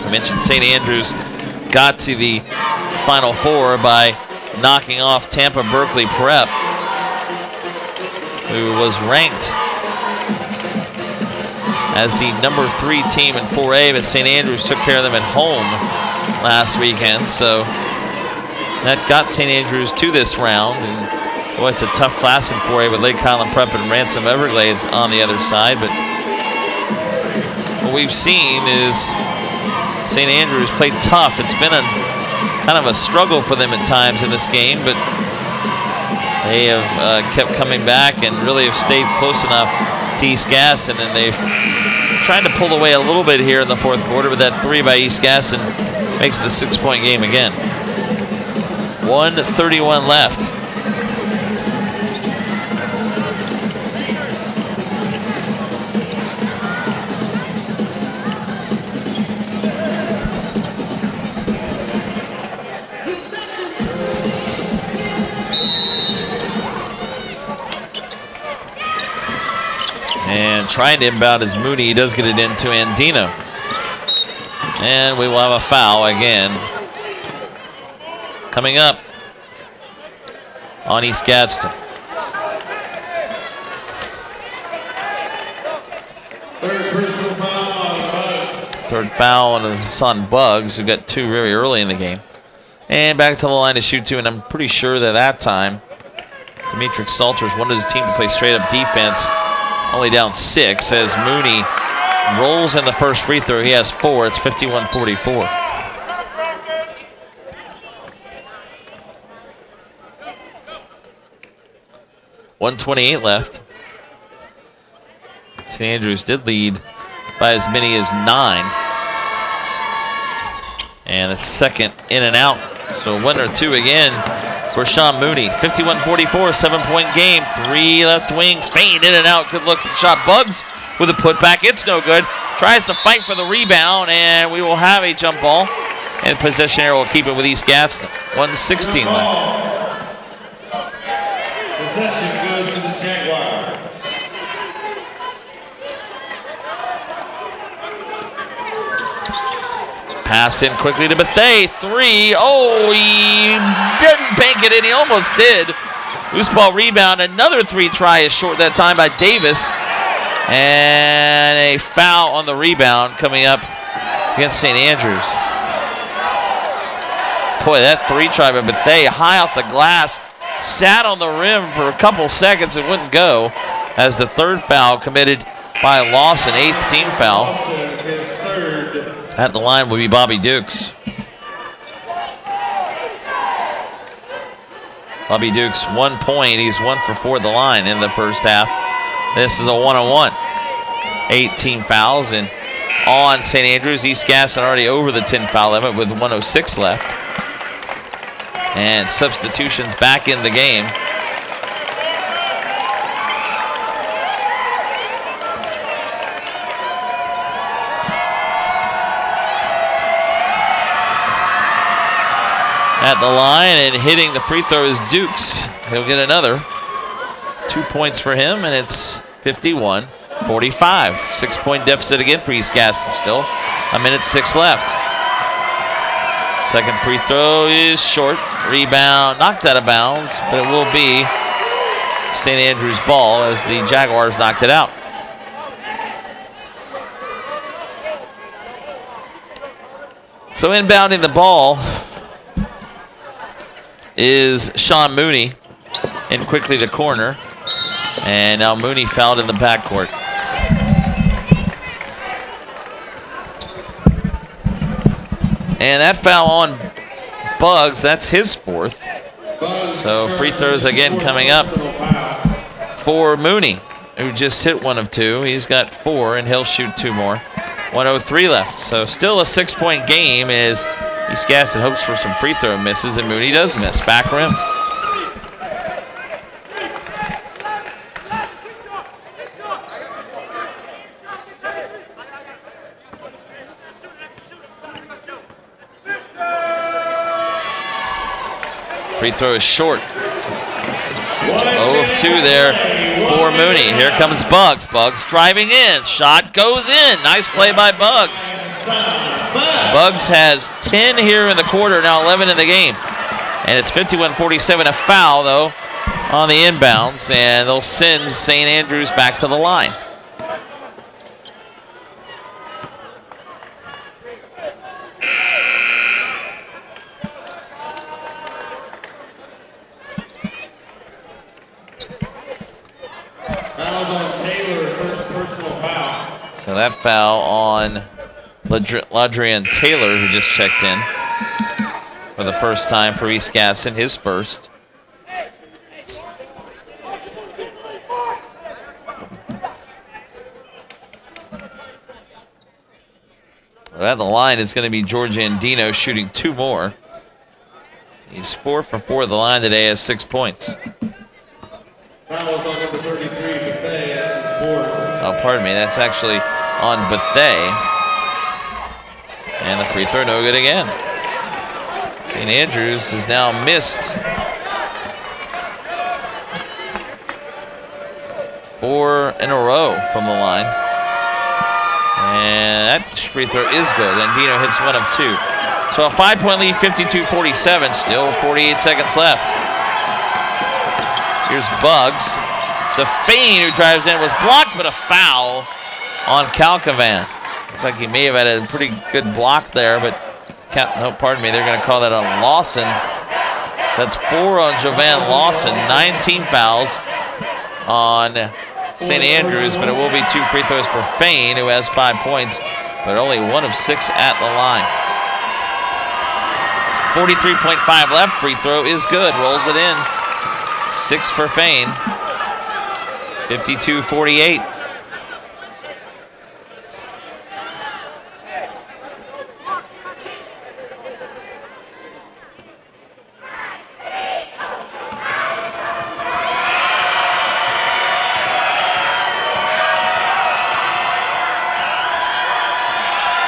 I mentioned St. Andrews got to the Final Four by knocking off Tampa Berkeley Prep, who was ranked as the number 3 team in 4A, but St. Andrews took care of them at home last weekend. So that got St. Andrews to this round. And boy, it's a tough class in 4A with Lake Highland Prep and Ransom Everglades on the other side. But what we've seen is St. Andrews played tough. It's been a kind of a struggle for them at times in this game, but they have kept coming back and really have stayed close enough to East Gadsden, and they've tried to pull away a little bit here in the fourth quarter, but that three by East Gadsden makes it a 6-point game again. 1:31 left. And trying to inbound is Mooney. He does get it into Andino. And we will have a foul again coming up on East Gadsden. Third foul on Hassan Bugs, who got 2 very early in the game. And back to the line to shoot 2, and I'm pretty sure that time Demetric Salters wanted his team to play straight up defense. Only down 6 as Mooney rolls in the first free throw. He has 4. It's 51-44. .128 left. St. Andrews did lead by as many as 9. And it's second in and out. So 1 or 2 again for Sean Mooney. 51-44, 7-point game. 3 left wing, feint in and out. Good looking shot. Bugs with a putback. It's no good. Tries to fight for the rebound, and we will have a jump ball. And possession here will keep it with East Gadsden. 1:16 left. Possession goes to the Jaguars. Pass in quickly to Bethea. 3. Oh, he didn't bank it in. He almost did. Loose ball rebound. Another 3 try is short that time by Davis. And a foul on the rebound coming up against St. Andrews. Boy, that 3 try by Bethea high off the glass. Sat on the rim for a couple seconds and wouldn't go as the 3rd foul committed by Lawson, 8th team foul. At the line will be Bobby Dukes. Bobby Dukes, 1 point. He's 1 for 4 at the line in the first half. This is a 1-on-1. 18 fouls and on St. Andrews. East Gadsden already over the 10 foul limit with 1:06 left. And substitutions back in the game. At the line and hitting the free throw is Dukes. He'll get another. 2 points for him, and it's 51-45. 6-point deficit again for East Gadsden still. 1:06 left. Second free throw is short. Rebound knocked out of bounds, but it will be St. Andrews' ball as the Jaguars knocked it out. So inbounding the ball is Sean Mooney in quickly the corner. And now Mooney fouled in the backcourt. And that foul on Bugs. That's his 4th. So free throws again coming up for Mooney, who just hit 1 of 2. He's got 4, and he'll shoot 2 more. 1:03 left. So still a 6-point game as East Gadsden hopes for some free throw misses, and Mooney does miss. Back rim. Free throw is short. 0 of 2 there for Mooney. Here comes Bugs. Bugs driving in. Shot goes in. Nice play by Bugs. Bugs has 10 here in the quarter, now 11 in the game. And it's 51-47. A foul, though, on the inbounds, and they'll send St. Andrews back to the line. So that foul on Ladrian Taylor, who just checked in for the first time for East Gadsden, his first. Well, at the line is going to be George Andino shooting 2 more. He's 4 for 4 at the line today, has 6 points. That was on number 33, Buffet. That's his 4th. Oh, pardon me. That's actually on Buffet. And the free throw, no good again. St. Andrews has now missed 4 in a row from the line. And that free throw is good. And Dino hits 1 of 2. So a 5-point lead, 52-47. Still 48 seconds left. Here's Bugs. To Fain, who drives in, was blocked, but a foul on Calcavan. Looks like he may have had a pretty good block there, but no, pardon me, they're going to call that on Lawson. That's 4 on Jovan Lawson. 19 fouls on St. Andrews, but it will be 2 free throws for Fain, who has 5 points, but only 1 of 6 at the line. 43.5 left. Free throw is good. Rolls it in. 6 for Fain. 52-48.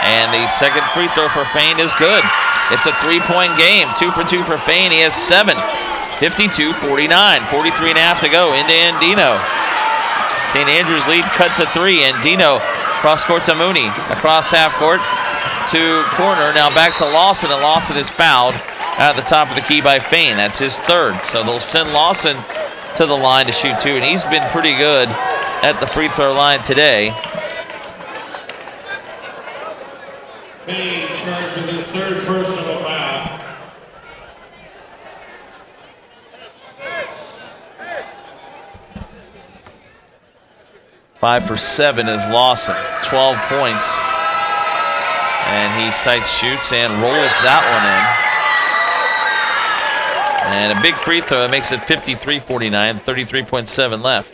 And the second free throw for Fain is good. It's a 3-point game. 2 for 2 for Fain. He has 7. 52-49. 43.5 to go into Andino. St. Andrews lead cut to 3. Andino cross court to Mooney. Across half court to corner. Now back to Lawson. And Lawson is fouled at the top of the key by Fain. That's his 3rd. So they'll send Lawson to the line to shoot 2. And he's been pretty good at the free throw line today. Fain charged with his 3rd personal foul. Five for 7 is Lawson. 12 points. And he sights, shoots, and rolls that one in. And a big free throw that makes it 53-49, 33.7 left.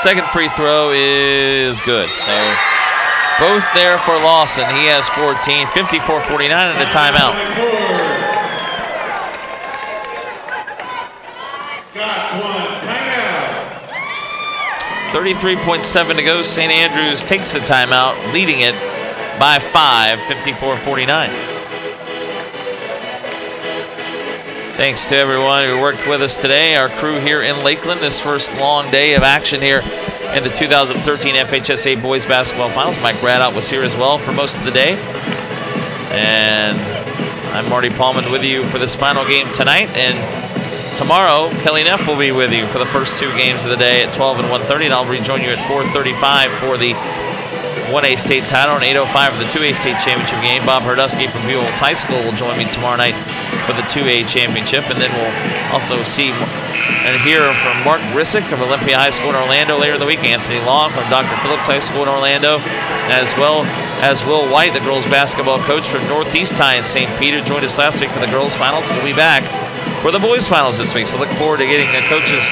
Second free throw is good. So both there for Lawson. He has 14, 54-49 and a timeout. Scots won. Timeout. 33.7 to go. St. Andrews takes the timeout, leading it by 5, 54-49. Thanks to everyone who worked with us today. Our crew here in Lakeland, this first long day of action here in the 2013 FHSAA Boys Basketball Finals. Mike Radout was here as well for most of the day. And I'm Marty Paulman with you for this final game tonight. And tomorrow, Kelly Neff will be with you for the first 2 games of the day at 12 and 1:30. And I'll rejoin you at 4:35 for the 1A state title and 8:05 for the 2A state championship game. Bob Herdusky from Buell's High School will join me tomorrow night for the 2A championship. And then we'll also see and hear from Mark Brissick of Olympia High School in Orlando later in the week. Anthony Long from Dr. Phillips High School in Orlando. As well as Will White, the girls basketball coach from Northeast High in St. Peter, joined us last week for the girls finals. We'll be back for the boys finals this week. So look forward to getting the coaches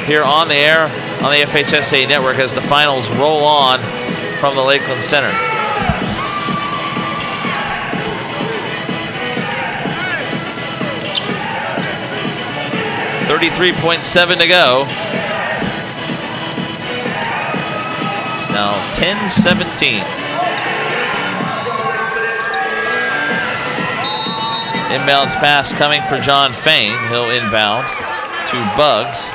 here on the air on the FHSAA network as the finals roll on from the Lakeland Center. .7 to go. It's now 10-17. Inbounds pass coming for John Fain. He'll inbound to Bugs.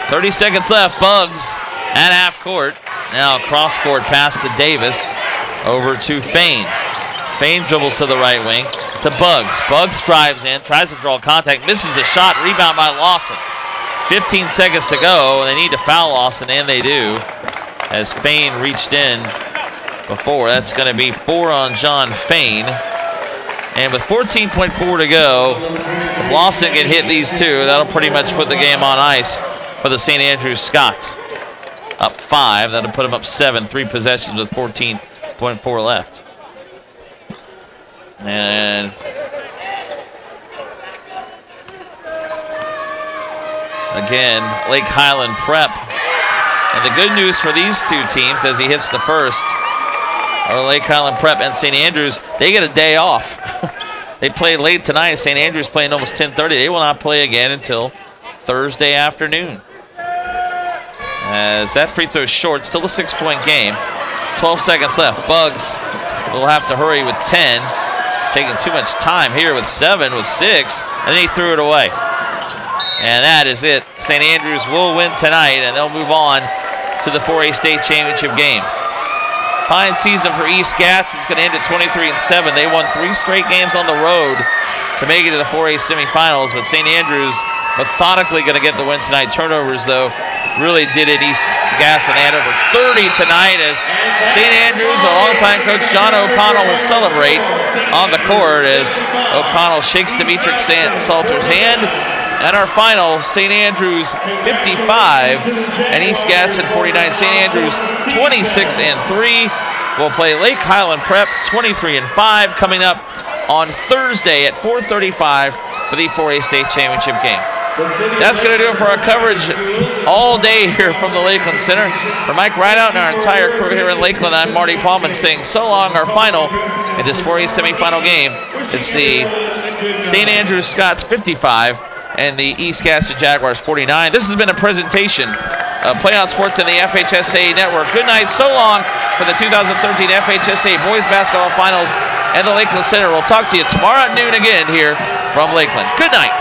30 seconds left. Bugs at half court. Now cross court pass to Davis. Over to Fain. Fain dribbles to the right wing to Bugs. Bugs drives in, tries to draw contact, misses a shot, rebound by Lawson. 15 seconds to go. They need to foul Lawson, and they do, as Fain reached in before. That's going to be 4 on John Fain. And with 14.4 to go, if Lawson can hit these two, that'll pretty much put the game on ice for the St. Andrews Scots. Up 5, that'll put them up 7, 3 possessions with 14.4 left. And again, Lake Highland Prep. And the good news for these two teams as he hits the first are Lake Highland Prep and St. Andrews. They get a day off. They play late tonight. St. Andrews playing almost 10:30. They will not play again until Thursday afternoon. As that free throw is short, still a 6-point game. 12 seconds left. Bugs will have to hurry with 10. Taking too much time here with 7, with 6, and then he threw it away. And that is it. St. Andrews will win tonight, and they'll move on to the 4A state championship game. Fine season for East Gadsden. It's going to end at 23-7. They won 3 straight games on the road to make it to the 4A semifinals, but St. Andrews methodically going to get the win tonight. Turnovers, though, really did it. East Gadsden had over 30 tonight as St. Andrews, a longtime coach John O'Connell, will celebrate on the court as O'Connell shakes Demetric Salter's hand. And our final, St. Andrews 55 and East Gadsden 49. St. Andrews 26-3 will play Lake Highland Prep 23-5 coming up on Thursday at 4:35 for the 4A state championship game. That's going to do it for our coverage all day here from the Lakeland Center. For Mike Rideout and our entire crew here in Lakeland, I'm Marty Paulman saying so long. Our final in this 4A semifinal game, it's the St. Andrews Scots 55 and the East Gadsden Jaguars 49. This has been a presentation of Play On Sports and the FHSAA Network. Good night, so long for the 2013 FHSAA Boys Basketball Finals and the Lakeland Center. We'll talk to you tomorrow at noon again here from Lakeland. Good night.